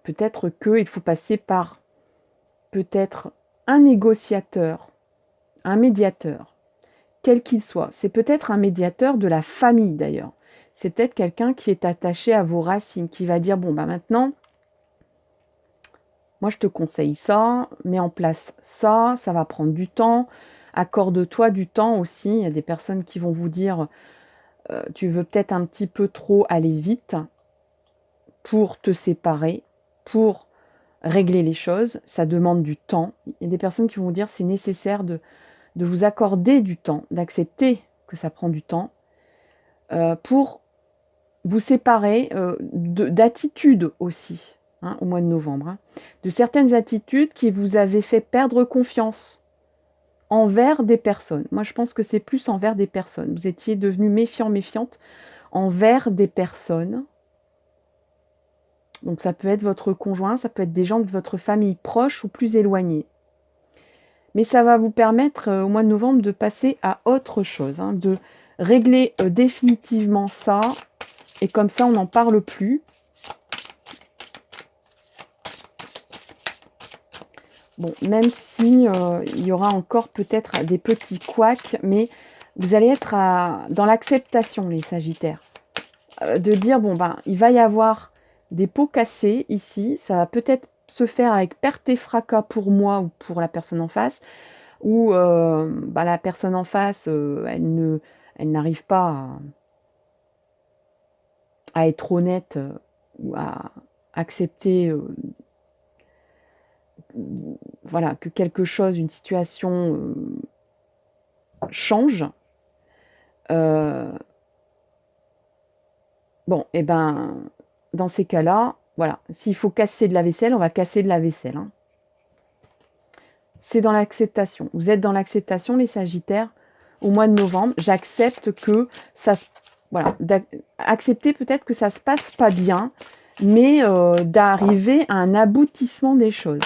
peut-être qu'il faut passer par peut-être un négociateur, un médiateur, quel qu'il soit. C'est peut-être un médiateur de la famille d'ailleurs. C'est peut-être quelqu'un qui est attaché à vos racines, qui va dire, bon, bah maintenant, moi je te conseille ça, mets en place ça, ça va prendre du temps, accorde-toi du temps aussi. Il y a des personnes qui vont vous dire, tu veux peut-être un petit peu trop aller vite pour te séparer, pour régler les choses, ça demande du temps. Il y a des personnes qui vont vous dire c'est nécessaire de vous accorder du temps, d'accepter que ça prend du temps pour vous séparer d'attitudes aussi, hein, au mois de novembre, hein, de certaines attitudes qui vous avaient fait perdre confiance envers des personnes. Moi, je pense que c'est plus envers des personnes. Vous étiez devenu méfiant, méfiante envers des personnes. Donc ça peut être votre conjoint, ça peut être des gens de votre famille proche ou plus éloignés. Mais ça va vous permettre au mois de novembre de passer à autre chose, hein, de régler définitivement ça, et comme ça on n'en parle plus. Bon, même si il y aura encore peut-être des petits couacs, mais vous allez être dans l'acceptation, les Sagittaires. De dire, bon ben, il va y avoir des pots cassés ici, ça va peut-être se faire avec perte et fracas pour moi ou pour la personne en face, ou la personne en face, elle n'arrive pas à être honnête ou à accepter voilà, que quelque chose, une situation change. Bon, et ben, dans ces cas-là, voilà, s'il faut casser de la vaisselle, on va casser de la vaisselle, hein. C'est dans l'acceptation. Vous êtes dans l'acceptation, les Sagittaires, au mois de novembre. J'accepte que ça se... Voilà, accepter peut-être que ça se passe pas bien, mais d'arriver à un aboutissement des choses.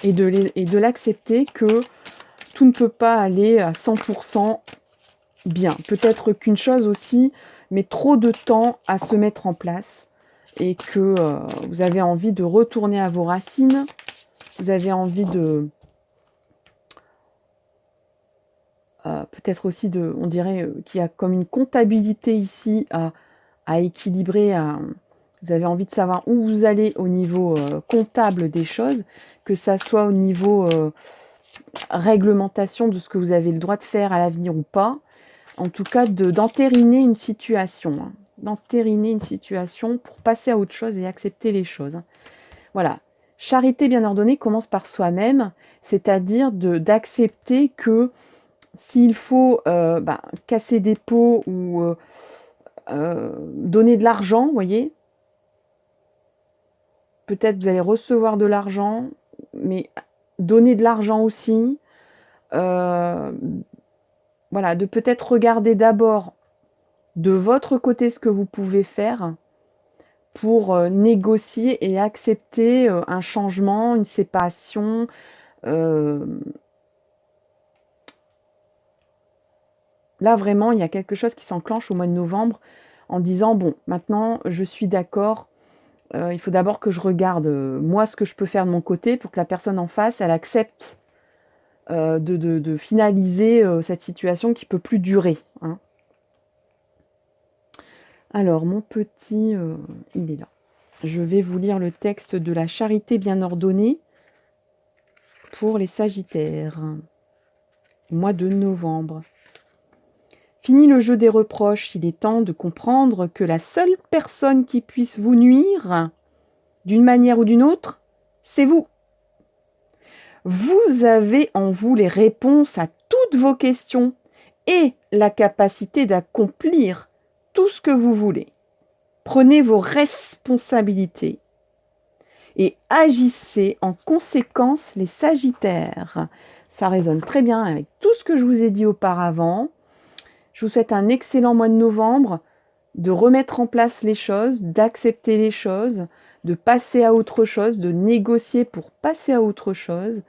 Et de l'accepter que tout ne peut pas aller à 100% bien. Peut-être qu'une chose aussi met trop de temps à se mettre en place et que vous avez envie de retourner à vos racines, vous avez envie de... peut-être aussi on dirait qu'il y a comme une comptabilité ici à équilibrer, vous avez envie de savoir où vous allez au niveau comptable des choses, que ça soit au niveau réglementation de ce que vous avez le droit de faire à l'avenir ou pas, en tout cas d'entériner une situation, hein, d'entériner une situation pour passer à autre chose et accepter les choses, hein. Voilà, charité bien ordonnée commence par soi-même, c'est-à-dire d'accepter que s'il faut casser des pots ou donner de l'argent, vous voyez, peut-être vous allez recevoir de l'argent, mais donner de l'argent aussi, voilà, de peut-être regarder d'abord de votre côté ce que vous pouvez faire pour négocier et accepter un changement, une séparation, là, vraiment, il y a quelque chose qui s'enclenche au mois de novembre en disant, bon, maintenant, je suis d'accord, il faut d'abord que je regarde, moi, ce que je peux faire de mon côté pour que la personne en face, elle accepte de finaliser cette situation qui ne peut plus durer, hein. Alors, mon petit, il est là. Je vais vous lire le texte de la charité bien ordonnée pour les Sagittaires, mois de novembre. Fini le jeu des reproches, il est temps de comprendre que la seule personne qui puisse vous nuire, d'une manière ou d'une autre, c'est vous. Vous avez en vous les réponses à toutes vos questions et la capacité d'accomplir tout ce que vous voulez. Prenez vos responsabilités et agissez en conséquence, les Sagittaires. Ça résonne très bien avec tout ce que je vous ai dit auparavant. Je vous souhaite un excellent mois de novembre, de remettre en place les choses, d'accepter les choses, de passer à autre chose, de négocier pour passer à autre chose.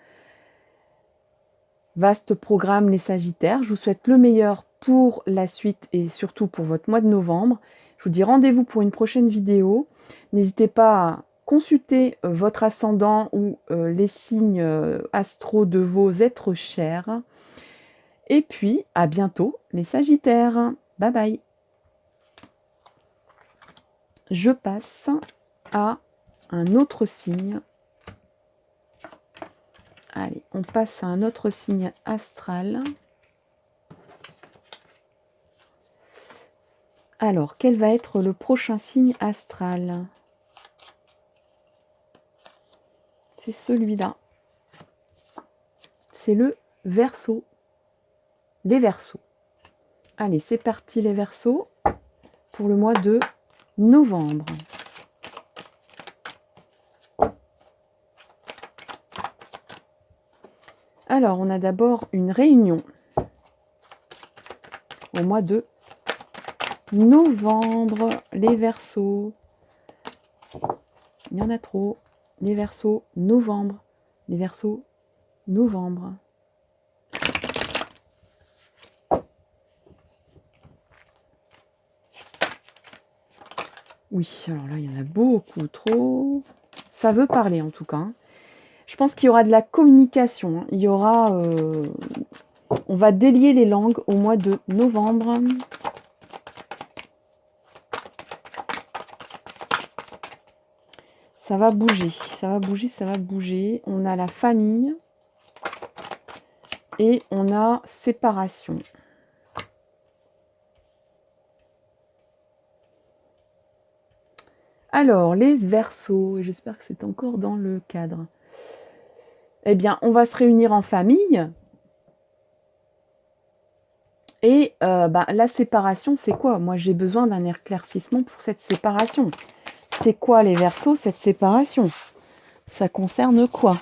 Vaste programme, les Sagittaires. Je vous souhaite le meilleur pour la suite et surtout pour votre mois de novembre. Je vous dis rendez-vous pour une prochaine vidéo. N'hésitez pas consultez votre ascendant ou les signes astro de vos êtres chers. Et puis, à bientôt les Sagittaires. Bye bye. Je passe à un autre signe. Allez, on passe à un autre signe astral. Alors, quel va être le prochain signe astral? C'est celui-là. C'est le Verseau. Les Verseaux. Allez, c'est parti les Verseaux pour le mois de novembre. Alors, on a d'abord une réunion au mois de novembre. Les Verseaux. Il y en a trop. Les Verseaux, novembre. Les Verseaux, novembre. Oui, alors là, il y en a beaucoup trop. Ça veut parler en tout cas. Je pense qu'il y aura de la communication. Il y aura... on va délier les langues au mois de novembre. Ça va bouger, ça va bouger, ça va bouger. On a la famille et on a séparation. Alors, les Verseaux, j'espère que c'est encore dans le cadre. Eh bien, on va se réunir en famille. Et la séparation, c'est quoi? Moi, j'ai besoin d'un éclaircissement pour cette séparation. C'est quoi les Verseaux, cette séparation? Ça concerne quoi?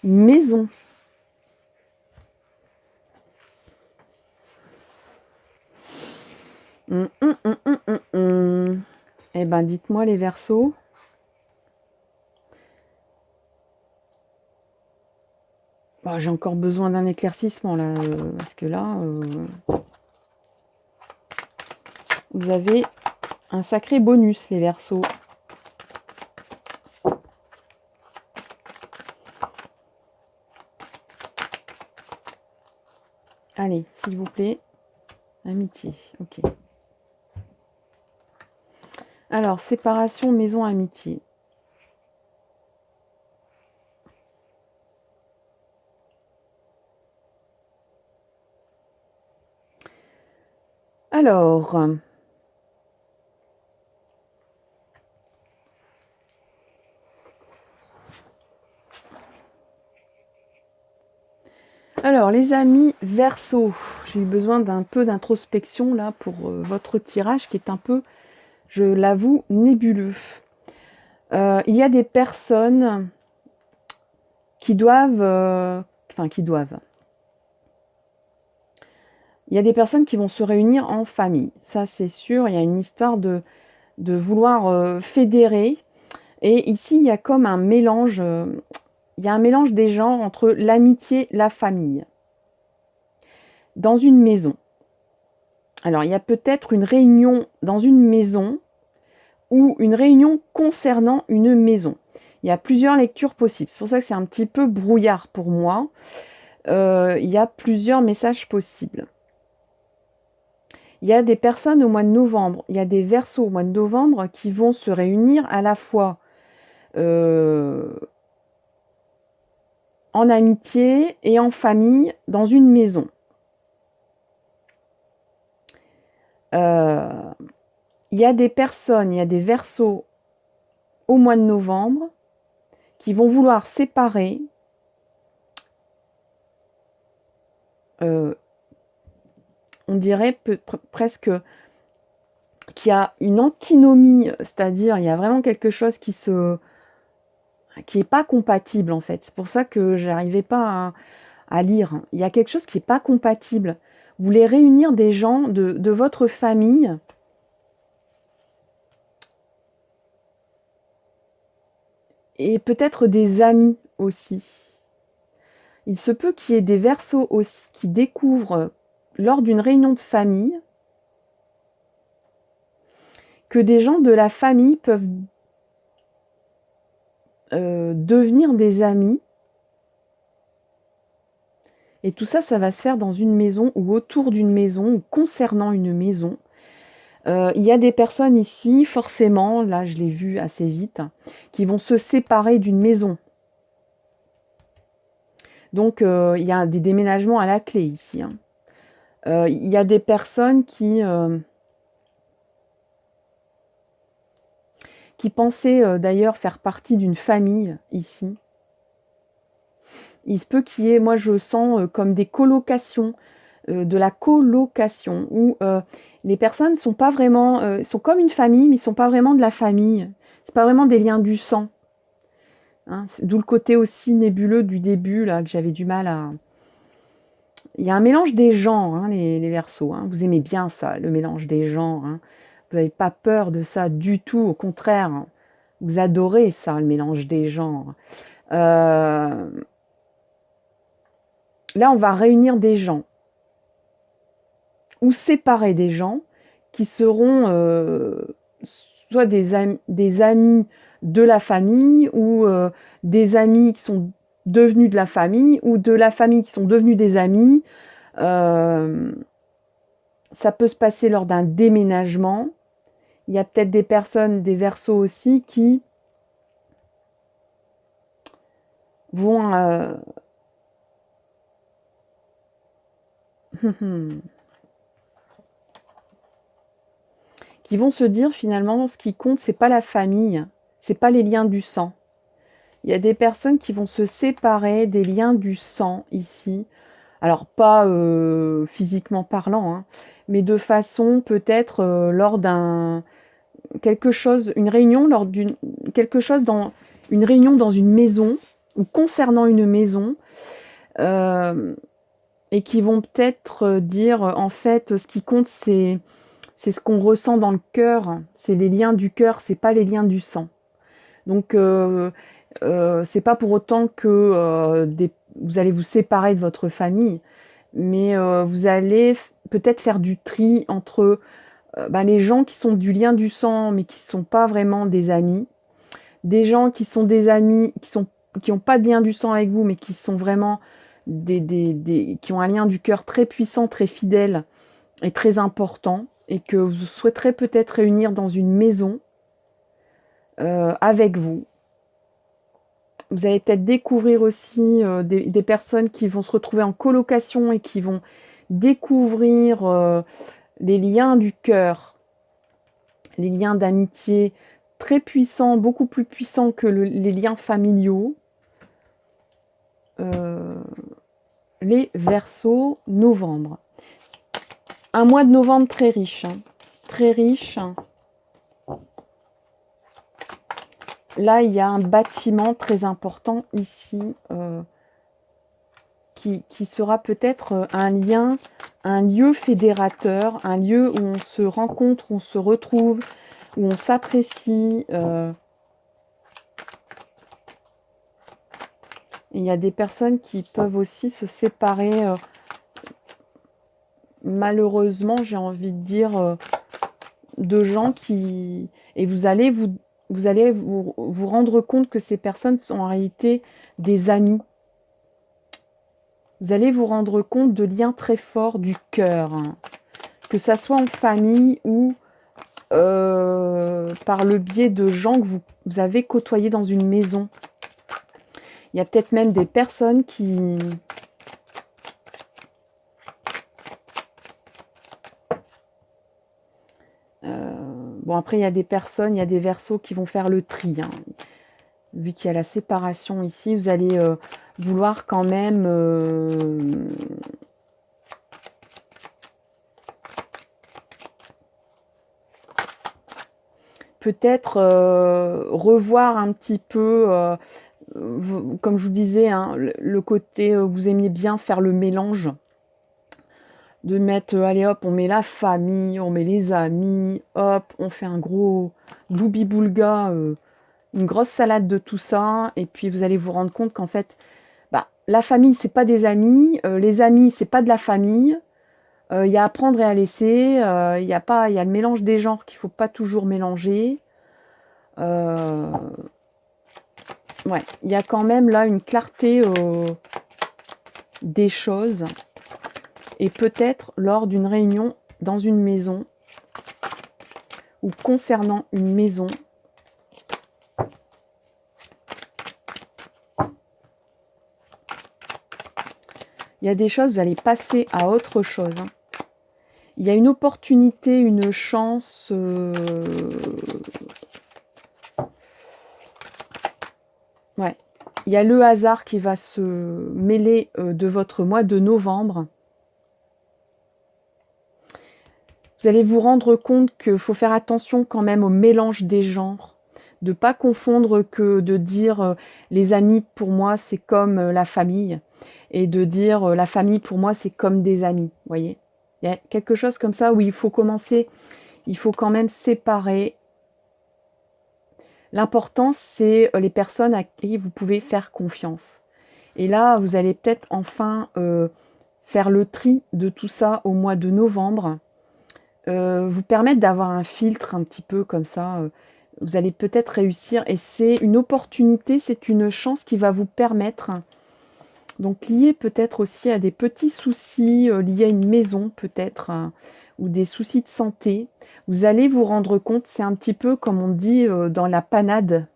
Maison. Eh ben, dites-moi les Verseaux. Bah, j'ai encore besoin d'un éclaircissement là, parce que là, vous avez un sacré bonus les Verseaux. Allez, s'il vous plaît, amitié, ok. Alors, séparation, maison, amitié. Alors, les amis Verseaux, j'ai eu besoin d'un peu d'introspection là pour votre tirage qui est un peu, je l'avoue, nébuleux. Il y a des personnes qui doivent, il y a des personnes qui vont se réunir en famille, ça c'est sûr. Il y a une histoire de vouloir fédérer. Et ici, il y a comme un mélange, il y a un mélange des genres entre l'amitié, la famille. Dans une maison. Alors, il y a peut-être une réunion dans une maison ou une réunion concernant une maison. Il y a plusieurs lectures possibles. C'est pour ça que c'est un petit peu brouillard pour moi. Il y a plusieurs messages possibles. Il y a des personnes au mois de novembre, il y a des Verseaux au mois de novembre qui vont se réunir à la fois en amitié et en famille dans une maison. Il y a des personnes, il y a des Verseaux au mois de novembre qui vont vouloir séparer on dirait presque qu'il y a une antinomie, c'est-à-dire il y a vraiment quelque chose qui est pas compatible en fait. C'est pour ça que j'arrivais pas à lire. Il y a quelque chose qui est pas compatible. Vous voulez réunir des gens de votre famille et peut-être des amis aussi. Il se peut qu'il y ait des Verseaux aussi qui découvrent lors d'une réunion de famille que des gens de la famille peuvent devenir des amis. Et tout ça, ça va se faire dans une maison ou autour d'une maison ou concernant une maison. Il y a des personnes ici, forcément, là je l'ai vu assez vite, qui vont se séparer d'une maison. Donc il y a des déménagements à la clé ici. Il y a des personnes qui pensaient d'ailleurs faire partie d'une famille ici. Il se peut qu'il y ait, moi je sens comme des colocations, de la colocation, où les personnes sont pas vraiment, sont comme une famille, mais ils sont pas vraiment de la famille. C'est pas vraiment des liens du sang. Hein, d'où le côté aussi nébuleux du début, là, que j'avais du mal à... Il y a un mélange des genres, hein, les Verseaux. Hein. Vous aimez bien ça, le mélange des genres. Hein. Vous n'avez pas peur de ça du tout, au contraire. Hein. Vous adorez ça, le mélange des genres. Là, on va réunir des gens ou séparer des gens qui seront soit des amis de la famille ou des amis qui sont devenus de la famille ou de la famille qui sont devenus des amis. Ça peut se passer lors d'un déménagement. Il y a peut-être des personnes, des Verseaux aussi, qui vont... qui vont se dire finalement ce qui compte, c'est pas la famille, c'est pas les liens du sang. Il y a des personnes qui vont se séparer des liens du sang ici. Alors pas physiquement parlant, hein, mais de façon peut-être lors d'un quelque chose, une réunion lors d'une quelque chose dans une réunion dans une maison ou concernant une maison, et qui vont peut-être dire en fait ce qui compte c'est ce qu'on ressent dans le cœur, c'est les liens du cœur, c'est pas les liens du sang. Donc c'est pas pour autant que vous allez vous séparer de votre famille, mais vous allez peut-être faire du tri entre les gens qui sont du lien du sang mais qui sont pas vraiment des amis, des gens qui sont des amis qui ont pas de lien du sang avec vous mais qui sont vraiment qui ont un lien du cœur très puissant, très fidèle et très important et que vous souhaiterez peut-être réunir dans une maison avec vous. Vous allez peut-être découvrir aussi des personnes qui vont se retrouver en colocation et qui vont découvrir les liens du cœur, les liens d'amitié très puissants, beaucoup plus puissants que les liens familiaux. Les Verseaux, novembre. Un mois de novembre très riche. Hein. Très riche. Là, il y a un bâtiment très important ici qui sera peut-être un lien, un lieu fédérateur, un lieu où on se rencontre, où on se retrouve, où on s'apprécie. Il y a des personnes qui peuvent aussi se séparer, malheureusement, j'ai envie de dire, de gens qui... Et vous allez vous rendre compte que ces personnes sont en réalité des amis. Vous allez vous rendre compte de liens très forts du cœur, hein. Que ça soit en famille ou par le biais de gens que vous avez côtoyés dans une maison. Il y a peut-être même des personnes qui... Bon, après, il y a des personnes, il y a des Verseaux qui vont faire le tri. Hein. Vu qu'il y a la séparation ici, vous allez vouloir quand même... peut-être revoir un petit peu, comme je vous disais, hein, le côté, vous aimiez bien faire le mélange. De mettre, allez hop, on met la famille, on met les amis, hop, on fait un gros gloubi-boulga, une grosse salade de tout ça, et puis vous allez vous rendre compte qu'en fait, la famille, c'est pas des amis, les amis, c'est pas de la famille, il y a à prendre et à laisser, il y a le mélange des genres qu'il faut pas toujours mélanger. Ouais, il y a quand même là une clarté des choses. Et peut-être lors d'une réunion dans une maison ou concernant une maison. Il y a des choses, vous allez passer à autre chose. Il y a une opportunité, une chance. Ouais. Il y a le hasard qui va se mêler de votre mois de novembre. Vous allez vous rendre compte qu'il faut faire attention quand même au mélange des genres. De ne pas confondre que de dire les amis pour moi c'est comme la famille. Et de dire la famille pour moi c'est comme des amis. Vous voyez ? Il y a quelque chose comme ça où il faut commencer, il faut quand même séparer. L'important, c'est les personnes à qui vous pouvez faire confiance. Et là, vous allez peut-être enfin faire le tri de tout ça au mois de novembre. Vous permettre d'avoir un filtre un petit peu comme ça. Vous allez peut-être réussir. Et c'est une opportunité, c'est une chance qui va vous permettre, donc lié peut-être aussi à des petits soucis, liés à une maison peut-être, ou des soucis de santé. Vous allez vous rendre compte, c'est un petit peu comme on dit dans la panade,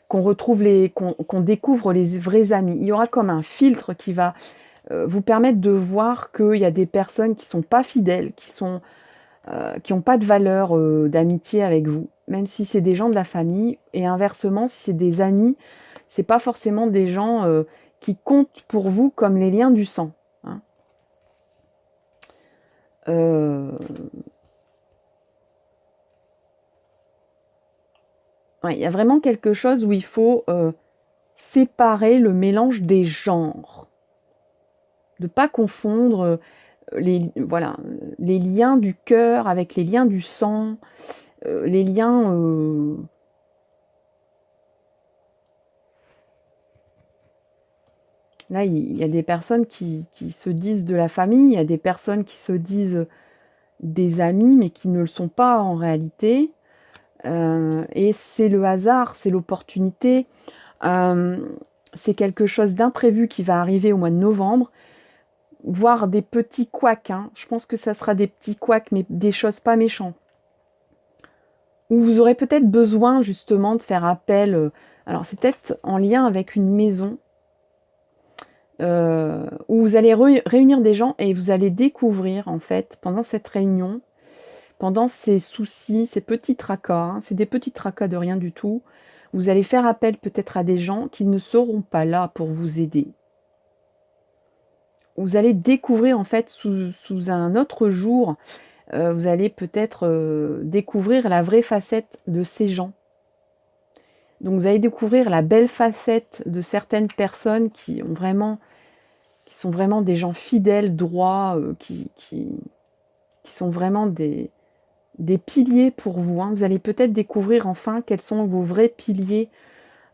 qu'on découvre les vrais amis. Il y aura comme un filtre qui va vous permettre de voir qu'il y a des personnes qui sont pas fidèles, qui ont pas de valeur d'amitié avec vous, même si c'est des gens de la famille. Et inversement, si c'est des amis, c'est pas forcément des gens qui comptent pour vous comme les liens du sang. Hein. Ouais, il y a vraiment quelque chose où il faut séparer le mélange des genres. De ne pas confondre voilà, les liens du cœur avec les liens du sang, les liens... Là, il y a des personnes qui se disent de la famille, il y a des personnes qui se disent des amis, mais qui ne le sont pas en réalité. Et c'est le hasard, c'est l'opportunité. C'est quelque chose d'imprévu qui va arriver au mois de novembre, voire des petits couacs. Hein. Je pense que ça sera des petits couacs, mais des choses pas méchantes. Où vous aurez peut-être besoin justement de faire appel. Alors c'est peut-être en lien avec une maison. Où vous allez réunir des gens et vous allez découvrir en fait pendant cette réunion, pendant ces soucis, ces petits tracas, hein, c'est des petits tracas de rien du tout, vous allez faire appel peut-être à des gens qui ne seront pas là pour vous aider. Vous allez découvrir en fait sous un autre jour, vous allez peut-être découvrir la vraie facette de ces gens. Donc vous allez découvrir la belle facette de certaines personnes qui sont vraiment des gens fidèles, droits, qui sont vraiment des piliers pour vous. Hein. Vous allez peut-être découvrir enfin quels sont vos vrais piliers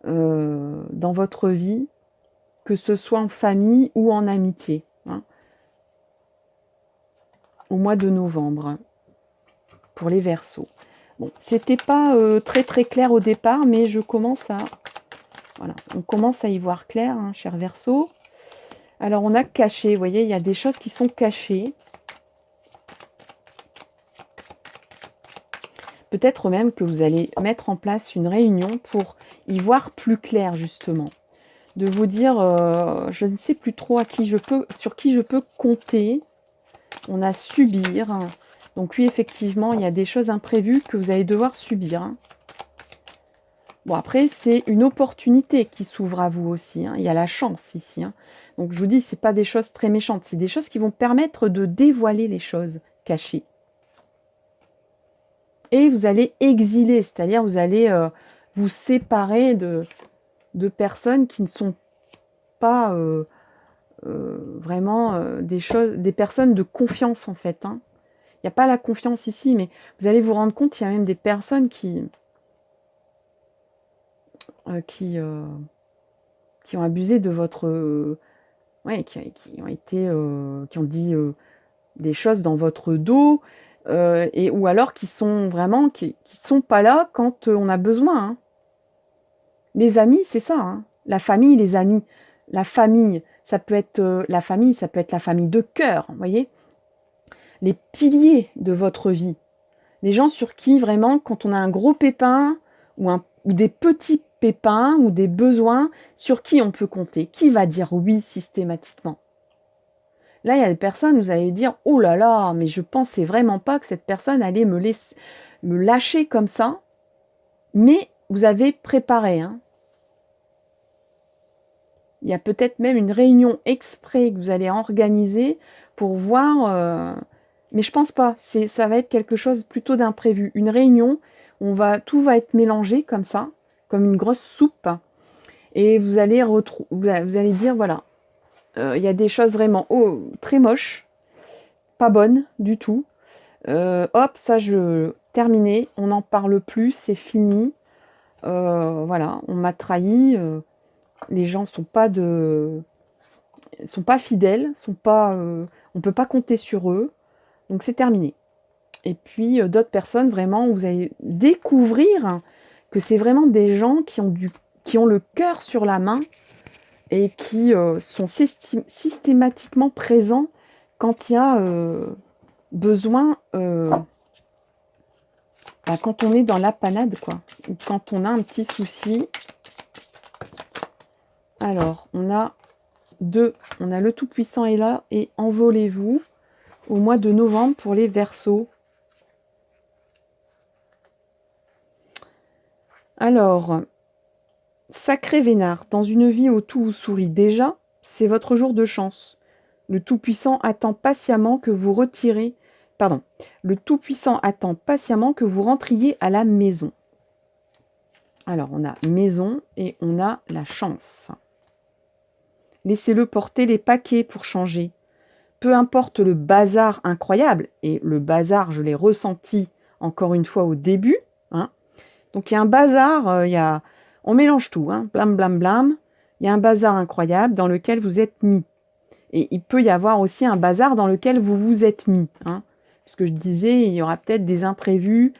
dans votre vie, que ce soit en famille ou en amitié, hein, au mois de novembre, pour les Verseaux. Bon, c'était pas très très clair au départ, mais je commence à... Voilà, on commence à y voir clair, hein, cher Verseau. Alors on a caché, vous voyez, il y a des choses qui sont cachées. Peut-être même que vous allez mettre en place une réunion pour y voir plus clair justement. De vous dire, je ne sais plus trop sur qui je peux compter. On a subir. Donc oui, effectivement, il y a des choses imprévues que vous allez devoir subir. Bon, après, c'est une opportunité qui s'ouvre à vous aussi. Hein. Il y a la chance ici. Hein. Donc je vous dis, c'est pas des choses très méchantes. C'est des choses qui vont permettre de dévoiler les choses cachées. Et vous allez exiler, c'est-à-dire vous allez vous séparer de personnes qui ne sont pas vraiment des personnes de confiance en fait. Hein. Il n'y a pas la confiance ici, mais vous allez vous rendre compte qu'il y a même des personnes qui ont abusé de votre... ouais, qui ont été... qui ont dit des choses dans votre dos, ou alors qui sont vraiment... qui sont pas là quand on a besoin. Hein. Les amis, c'est ça, hein. La famille, les amis. La famille, ça peut être la famille, ça peut être la famille de cœur, vous voyez. Les piliers de votre vie. Les gens sur qui vraiment, quand on a un gros pépin ou des petits pépins ou des besoins, sur qui on peut compter. Qui va dire oui systématiquement? Là, il y a des personnes, vous allez dire, oh là là, mais je pensais vraiment pas que cette personne allait me lâcher comme ça. Mais vous avez préparé, hein. Il y a peut-être même une réunion exprès que vous allez organiser pour voir. Mais je pense pas. Ça va être quelque chose plutôt d'imprévu. Une réunion, tout va être mélangé comme ça, comme une grosse soupe. Et vous allez dire, voilà, il y a des choses vraiment très moches, pas bonnes du tout. Hop, ça terminé, on n'en parle plus, c'est fini. Voilà, on m'a trahi. Les gens sont pas fidèles, on peut pas compter sur eux, donc c'est terminé. Et puis d'autres personnes vraiment, vous allez découvrir que c'est vraiment des gens qui ont le cœur sur la main et qui sont systématiquement présents quand il y a besoin, quand on est dans la panade, quoi, ou quand on a un petit souci. Alors, on a le Tout-Puissant est là et envolez-vous au mois de novembre pour les Verseaux. Alors, sacré Vénard, dans une vie où tout vous sourit déjà, c'est votre jour de chance. Le Tout-Puissant attend patiemment que vous Le Tout-Puissant attend patiemment que vous rentriez à la maison. Alors, on a maison et on a la chance. Laissez-le porter les paquets pour changer. Peu importe le bazar incroyable, et le bazar, je l'ai ressenti encore une fois au début, hein. Donc il y a un bazar, on mélange tout, hein, blam blam blam, il y a un bazar incroyable dans lequel vous êtes mis. Et il peut y avoir aussi un bazar dans lequel vous vous êtes mis, hein. Puisque je disais, il y aura peut-être des imprévus,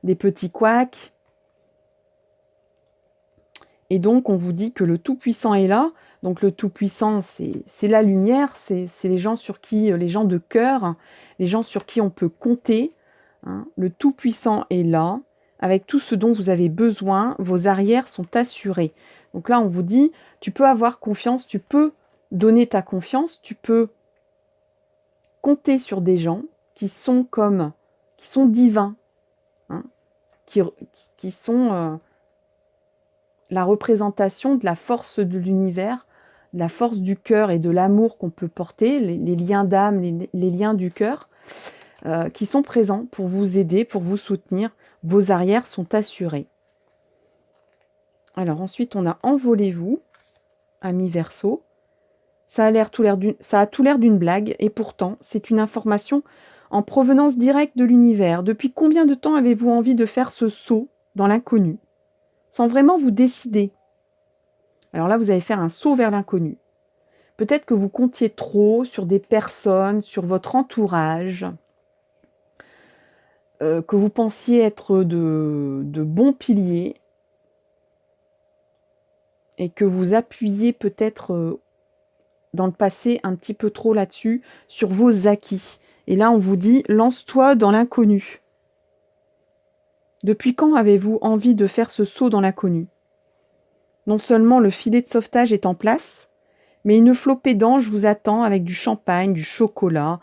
des petits couacs. Et donc on vous dit que le Tout-Puissant est là. Donc le Tout-Puissant, c'est la lumière, c'est les gens les gens de cœur, les gens sur qui on peut compter, hein. Le Tout-Puissant est là, avec tout ce dont vous avez besoin, vos arrières sont assurés. Donc là, on vous dit, tu peux avoir confiance, tu peux donner ta confiance, tu peux compter sur des gens qui sont divins, hein, qui sont la représentation de la force de l'univers, de la force du cœur et de l'amour qu'on peut porter, les liens d'âme, les liens du cœur, qui sont présents pour vous aider, pour vous soutenir. Vos arrières sont assurées. Alors ensuite, on a envolez-vous, ami Verseau. Ça a tout l'air d'une blague, et pourtant, c'est une information en provenance directe de l'univers. Depuis combien de temps avez-vous envie de faire ce saut dans l'inconnu, sans vraiment vous décider? Alors là, vous allez faire un saut vers l'inconnu. Peut-être que vous comptiez trop sur des personnes, sur votre entourage, que vous pensiez être de bons piliers, et que vous appuyez peut-être dans le passé un petit peu trop là-dessus, sur vos acquis. Et là, on vous dit, lance-toi dans l'inconnu. Depuis quand avez-vous envie de faire ce saut dans l'inconnu? Non seulement le filet de sauvetage est en place, mais une flopée d'anges vous attend avec du champagne, du chocolat,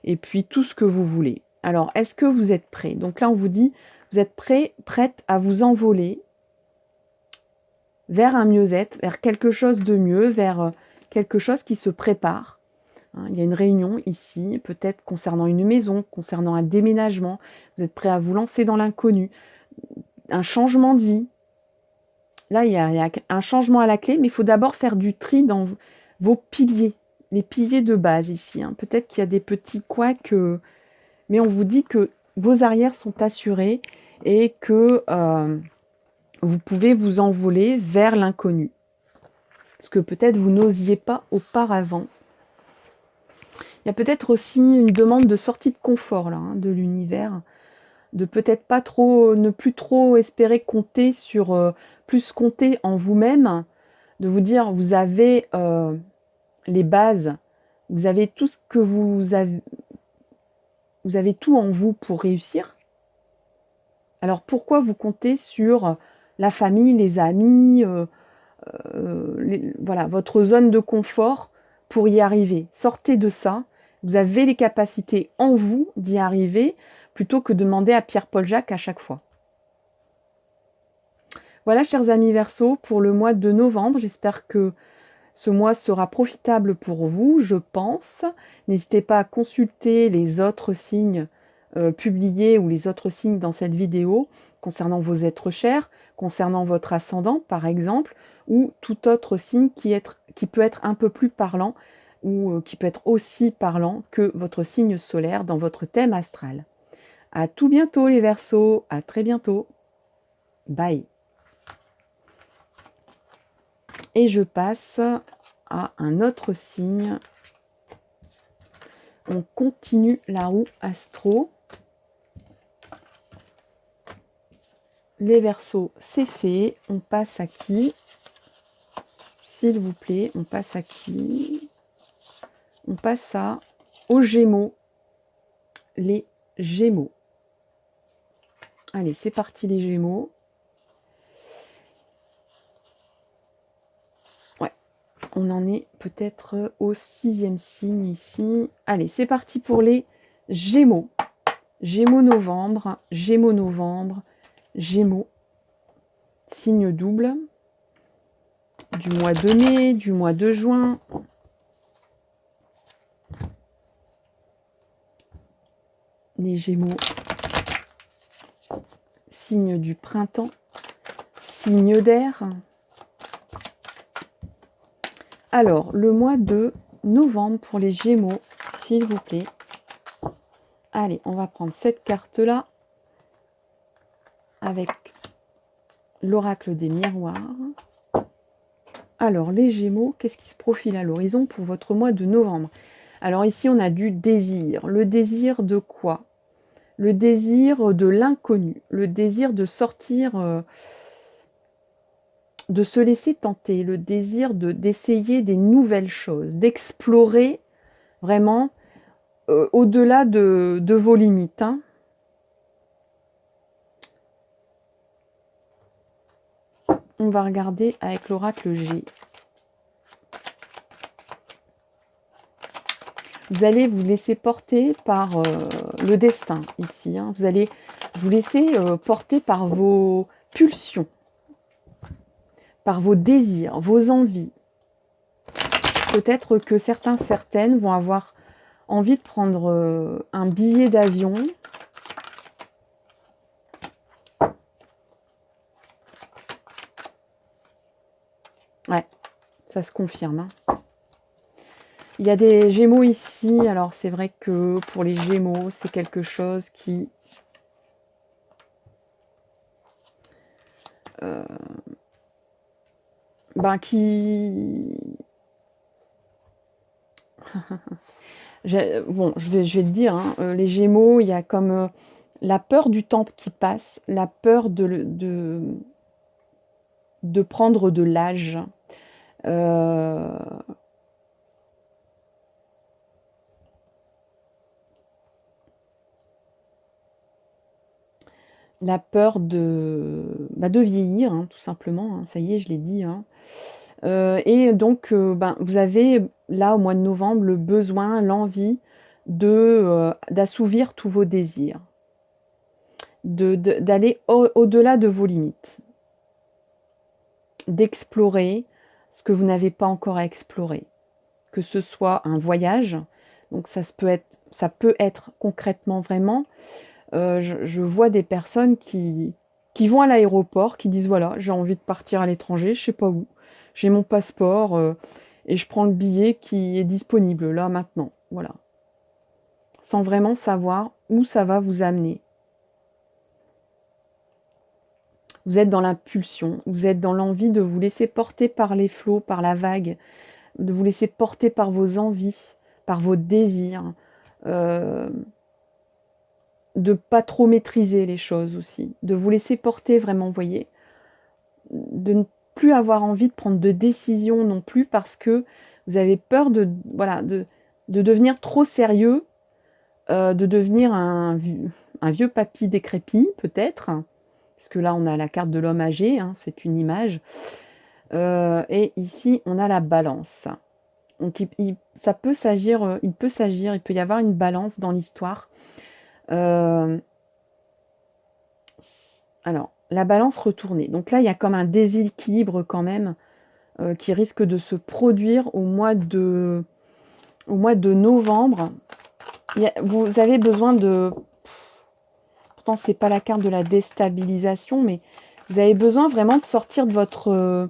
et puis tout ce que vous voulez. Alors, est-ce que vous êtes prêts? Donc là, on vous dit, vous êtes prête à vous envoler vers un mieux-être, vers quelque chose de mieux, vers quelque chose qui se prépare. Il y a une réunion ici, peut-être concernant une maison, concernant un déménagement. Vous êtes prêt à vous lancer dans l'inconnu. Un changement de vie. Là, il y a un changement à la clé, mais il faut d'abord faire du tri dans vos piliers. Les piliers de base ici, hein. Peut-être qu'il y a des petits couacs, mais on vous dit que vos arrières sont assurées et que vous pouvez vous envoler vers l'inconnu. Ce que peut-être vous n'osiez pas auparavant. Il y a peut-être aussi une demande de sortie de confort là, hein, de l'univers. de peut-être pas trop, ne plus trop espérer compter sur, plus compter en vous-même, de vous dire vous avez les bases, vous avez tout ce que vous avez tout en vous pour réussir. Alors pourquoi vous comptez sur la famille, les amis, voilà, votre zone de confort pour y arriver? Sortez de ça. Vous avez les capacités en vous d'y arriver plutôt que de demander à Pierre-Paul Jacques à chaque fois. Voilà, chers amis Verseau, pour le mois de novembre. J'espère que ce mois sera profitable pour vous, je pense. N'hésitez pas à consulter les autres signes publiés ou les autres signes dans cette vidéo concernant vos êtres chers, concernant votre ascendant par exemple, ou tout autre signe qui peut être un peu plus parlant ou qui peut être aussi parlant que votre signe solaire dans votre thème astral. À tout bientôt les Verseaux, à très bientôt. Bye. Et je passe à un autre signe. On continue la roue astro. Les Verseaux, c'est fait. On passe à qui? S'il vous plaît, on passe à qui? On passe aux Gémeaux. Les Gémeaux. Allez, c'est parti les Gémeaux. Ouais, on en est peut-être au 6e signe ici. Allez, c'est parti pour les Gémeaux. Gémeaux novembre, Gémeaux novembre, Gémeaux. Signe double. Du mois de mai, du mois de juin. Les Gémeaux. Signe du printemps. Signe d'air. Alors, le mois de novembre pour les Gémeaux, s'il vous plaît. Allez, on va prendre cette carte-là avec l'oracle des miroirs. Alors, les Gémeaux, qu'est-ce qui se profile à l'horizon pour votre mois de novembre? Alors ici, on a du désir. Le désir de quoi? Le désir de l'inconnu. Le désir de sortir, de se laisser tenter. Le désir d'essayer des nouvelles choses, d'explorer vraiment au-delà de vos limites. Hein. On va regarder avec l'oracle G. Vous allez vous laisser porter par le destin ici. Hein. Vous allez vous laisser porter par vos pulsions, par vos désirs, vos envies. Peut-être que certaines vont avoir envie de prendre un billet d'avion. Ouais, ça se confirme. Hein. Il y a des Gémeaux ici. Alors c'est vrai que pour les Gémeaux, c'est quelque chose qui... Bon, je vais le dire, hein, les Gémeaux, il y a comme la peur du temps qui passe, la peur de prendre de l'âge. La peur de vieillir, hein, tout simplement. Hein, ça y est, je l'ai dit. Hein. Et donc, vous avez là, au mois de novembre, le besoin, l'envie d'assouvir tous vos désirs, d'aller au-delà de vos limites, d'explorer ce que vous n'avez pas encore explorer, que ce soit un voyage, donc ça peut être concrètement vraiment, je vois des personnes qui vont à l'aéroport, qui disent voilà, j'ai envie de partir à l'étranger, je sais pas où, j'ai mon passeport et je prends le billet qui est disponible là maintenant, voilà, sans vraiment savoir où ça va vous amener. Vous êtes dans l'impulsion, vous êtes dans l'envie de vous laisser porter par les flots, par la vague, de vous laisser porter par vos envies, par vos désirs. de pas trop maîtriser les choses aussi, de vous laisser porter vraiment, vous voyez, de ne plus avoir envie de prendre de décisions non plus parce que vous avez peur de, voilà, de devenir trop sérieux, de devenir un vieux papy décrépit peut-être, parce que là on a la carte de l'homme âgé, hein, c'est une image, et ici on a la balance. Donc ça peut s'agir, il peut y avoir une balance dans l'histoire. Alors, la balance retournée. Donc là, il y a comme un déséquilibre quand même qui risque de se produire au mois de novembre. Vous avez besoin de... Pourtant, c'est pas la carte de la déstabilisation, mais vous avez besoin vraiment de sortir de votre...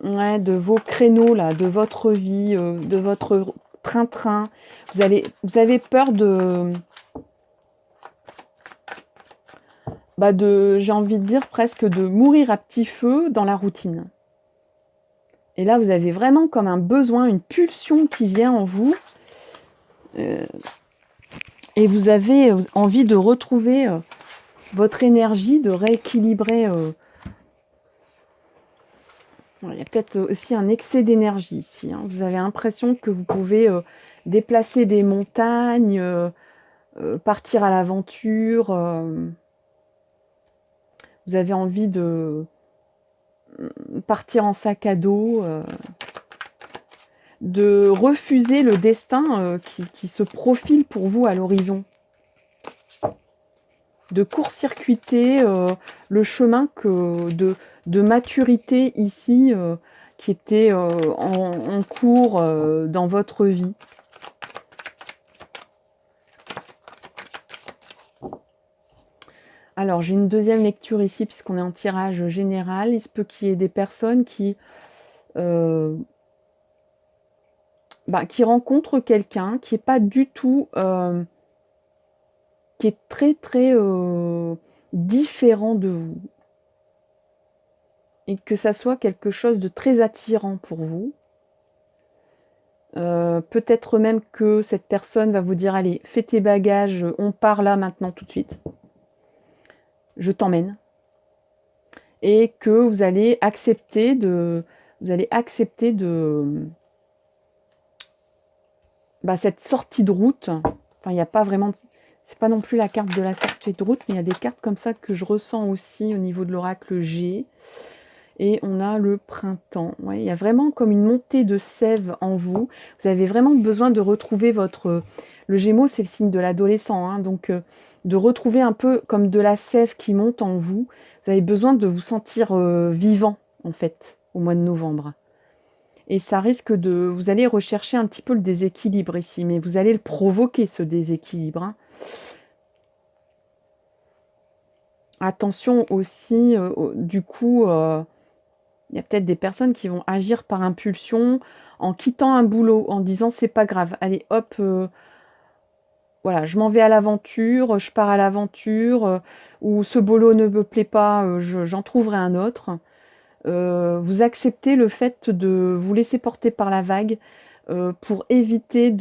ouais, de vos créneaux, là, de votre vie, de votre train-train. Vous avez peur j'ai envie de dire presque de mourir à petit feu dans la routine. Et là, vous avez vraiment comme un besoin, une pulsion qui vient en vous. Et vous avez envie de retrouver votre énergie, de rééquilibrer. Il y a peut-être aussi un excès d'énergie ici. Hein. Vous avez l'impression que vous pouvez déplacer des montagnes, partir à l'aventure. Vous avez envie de partir en sac à dos. De refuser le destin qui se profile pour vous à l'horizon. De court-circuiter le chemin de maturité ici qui était en cours dans votre vie. Alors, j'ai une deuxième lecture ici, puisqu'on est en tirage général. Il se peut qu'il y ait des personnes qui rencontrent quelqu'un qui n'est pas du tout... qui est très très différent de vous. Et que ça soit quelque chose de très attirant pour vous. Peut-être même que cette personne va vous dire, allez, fais tes bagages, on part là maintenant tout de suite. Je t'emmène. Et que vous allez accepter de cette sortie de route. Enfin, il n'y a pas vraiment... C'est pas non plus la carte de la sortie de route, mais il y a des cartes comme ça que je ressens aussi au niveau de l'oracle G. Et on a le printemps. Ouais, il y a vraiment comme une montée de sève en vous. Vous avez vraiment besoin de retrouver votre... Le Gémeaux, c'est le signe de l'adolescent. Hein, donc, de retrouver un peu comme de la sève qui monte en vous. Vous avez besoin de vous sentir vivant, en fait, au mois de novembre. Et ça risque de... Vous allez rechercher un petit peu le déséquilibre ici, mais vous allez le provoquer, ce déséquilibre. Hein. Attention aussi, du coup... il y a peut-être des personnes qui vont agir par impulsion en quittant un boulot, en disant c'est pas grave, allez hop, voilà, je m'en vais à l'aventure, je pars à l'aventure, ou ce boulot ne me plaît pas, j'en trouverai un autre. Vous acceptez le fait de vous laisser porter par la vague pour éviter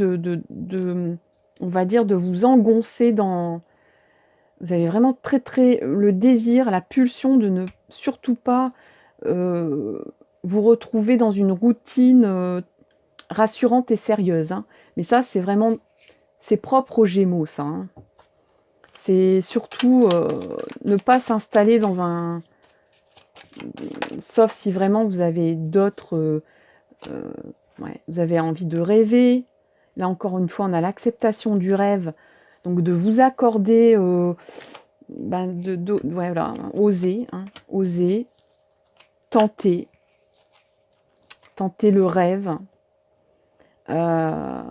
on va dire, de vous engoncer dans... Vous avez vraiment très très le désir, la pulsion de ne surtout pas vous retrouver dans une routine rassurante et sérieuse. Hein. Mais ça, c'est propre aux Gémeaux, ça. Hein. C'est surtout ne pas s'installer dans un... Sauf si vraiment vous avez d'autres... vous avez envie de rêver. Là, encore une fois, on a l'acceptation du rêve. Donc, de vous accorder... voilà, oser. Hein, oser. Tenter le rêve. Alors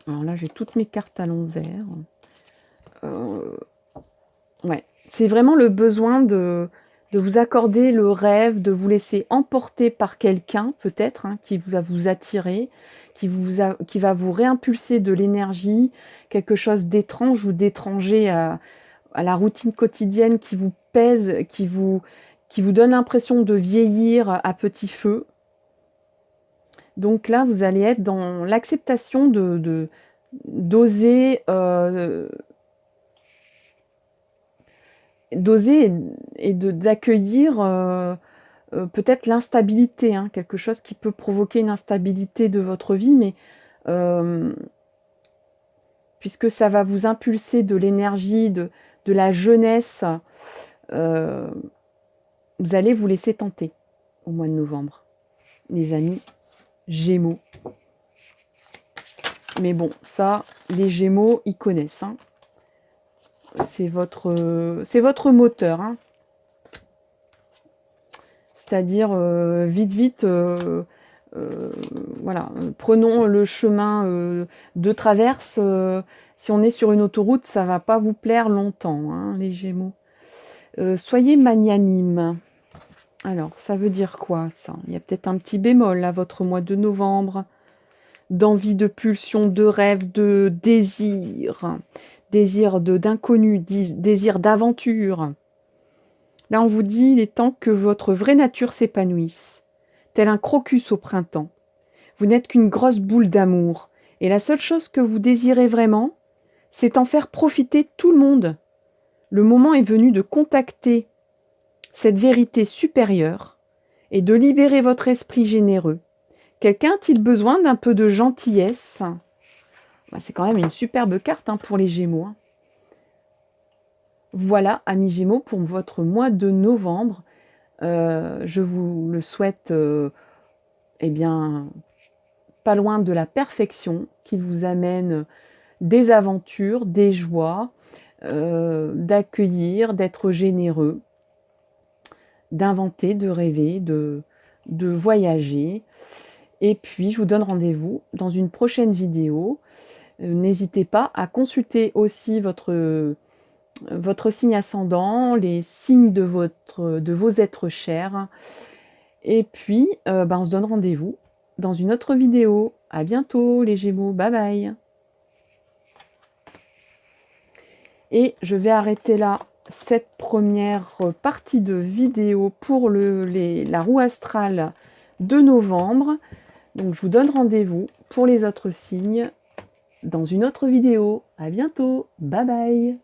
là, j'ai toutes mes cartes à l'envers. Ouais, c'est vraiment le besoin de vous accorder le rêve, de vous laisser emporter par quelqu'un, peut-être, hein, qui va vous attirer, qui va vous réimpulser de l'énergie, quelque chose d'étrange ou d'étranger à la routine quotidienne qui vous pèse, qui vous donne l'impression de vieillir à petit feu. Donc là, vous allez être dans l'acceptation d'oser d'oser et d'accueillir peut-être l'instabilité, hein, quelque chose qui peut provoquer une instabilité de votre vie, mais puisque ça va vous impulser de l'énergie, de la jeunesse, vous allez vous laisser tenter au mois de novembre, les amis Gémeaux. Mais bon, ça, les Gémeaux, ils connaissent. Hein. C'est votre moteur. Hein. C'est-à-dire, vite, voilà, prenons le chemin de traverse. Si on est sur une autoroute, ça va pas vous plaire longtemps, hein, les Gémeaux. Soyez magnanime. Alors, ça veut dire quoi, ça? Il y a peut-être un petit bémol à votre mois de novembre. D'envie, de pulsion, de rêve, de désir. Désir d'inconnu, désir d'aventure. Là, on vous dit, il est temps que votre vraie nature s'épanouisse, tel un crocus au printemps. Vous n'êtes qu'une grosse boule d'amour, et la seule chose que vous désirez vraiment, c'est en faire profiter tout le monde. Le moment est venu de contacter cette vérité supérieure et de libérer votre esprit généreux. Quelqu'un a-t-il besoin d'un peu de gentillesse? C'est quand même une superbe carte, hein, pour les Gémeaux. Hein. Voilà, amis Gémeaux, pour votre mois de novembre. Je vous le souhaite, eh bien, pas loin de la perfection, qu'il vous amène des aventures, des joies, d'accueillir, d'être généreux, d'inventer, de rêver, de voyager. Et puis, je vous donne rendez-vous dans une prochaine vidéo. N'hésitez pas à consulter aussi votre signe ascendant, les signes de vos êtres chers. Et puis, on se donne rendez-vous dans une autre vidéo. À bientôt les Gémeaux, bye bye. Et je vais arrêter là cette première partie de vidéo pour la roue astrale de novembre. Donc je vous donne rendez-vous pour les autres signes dans une autre vidéo. À bientôt, bye bye.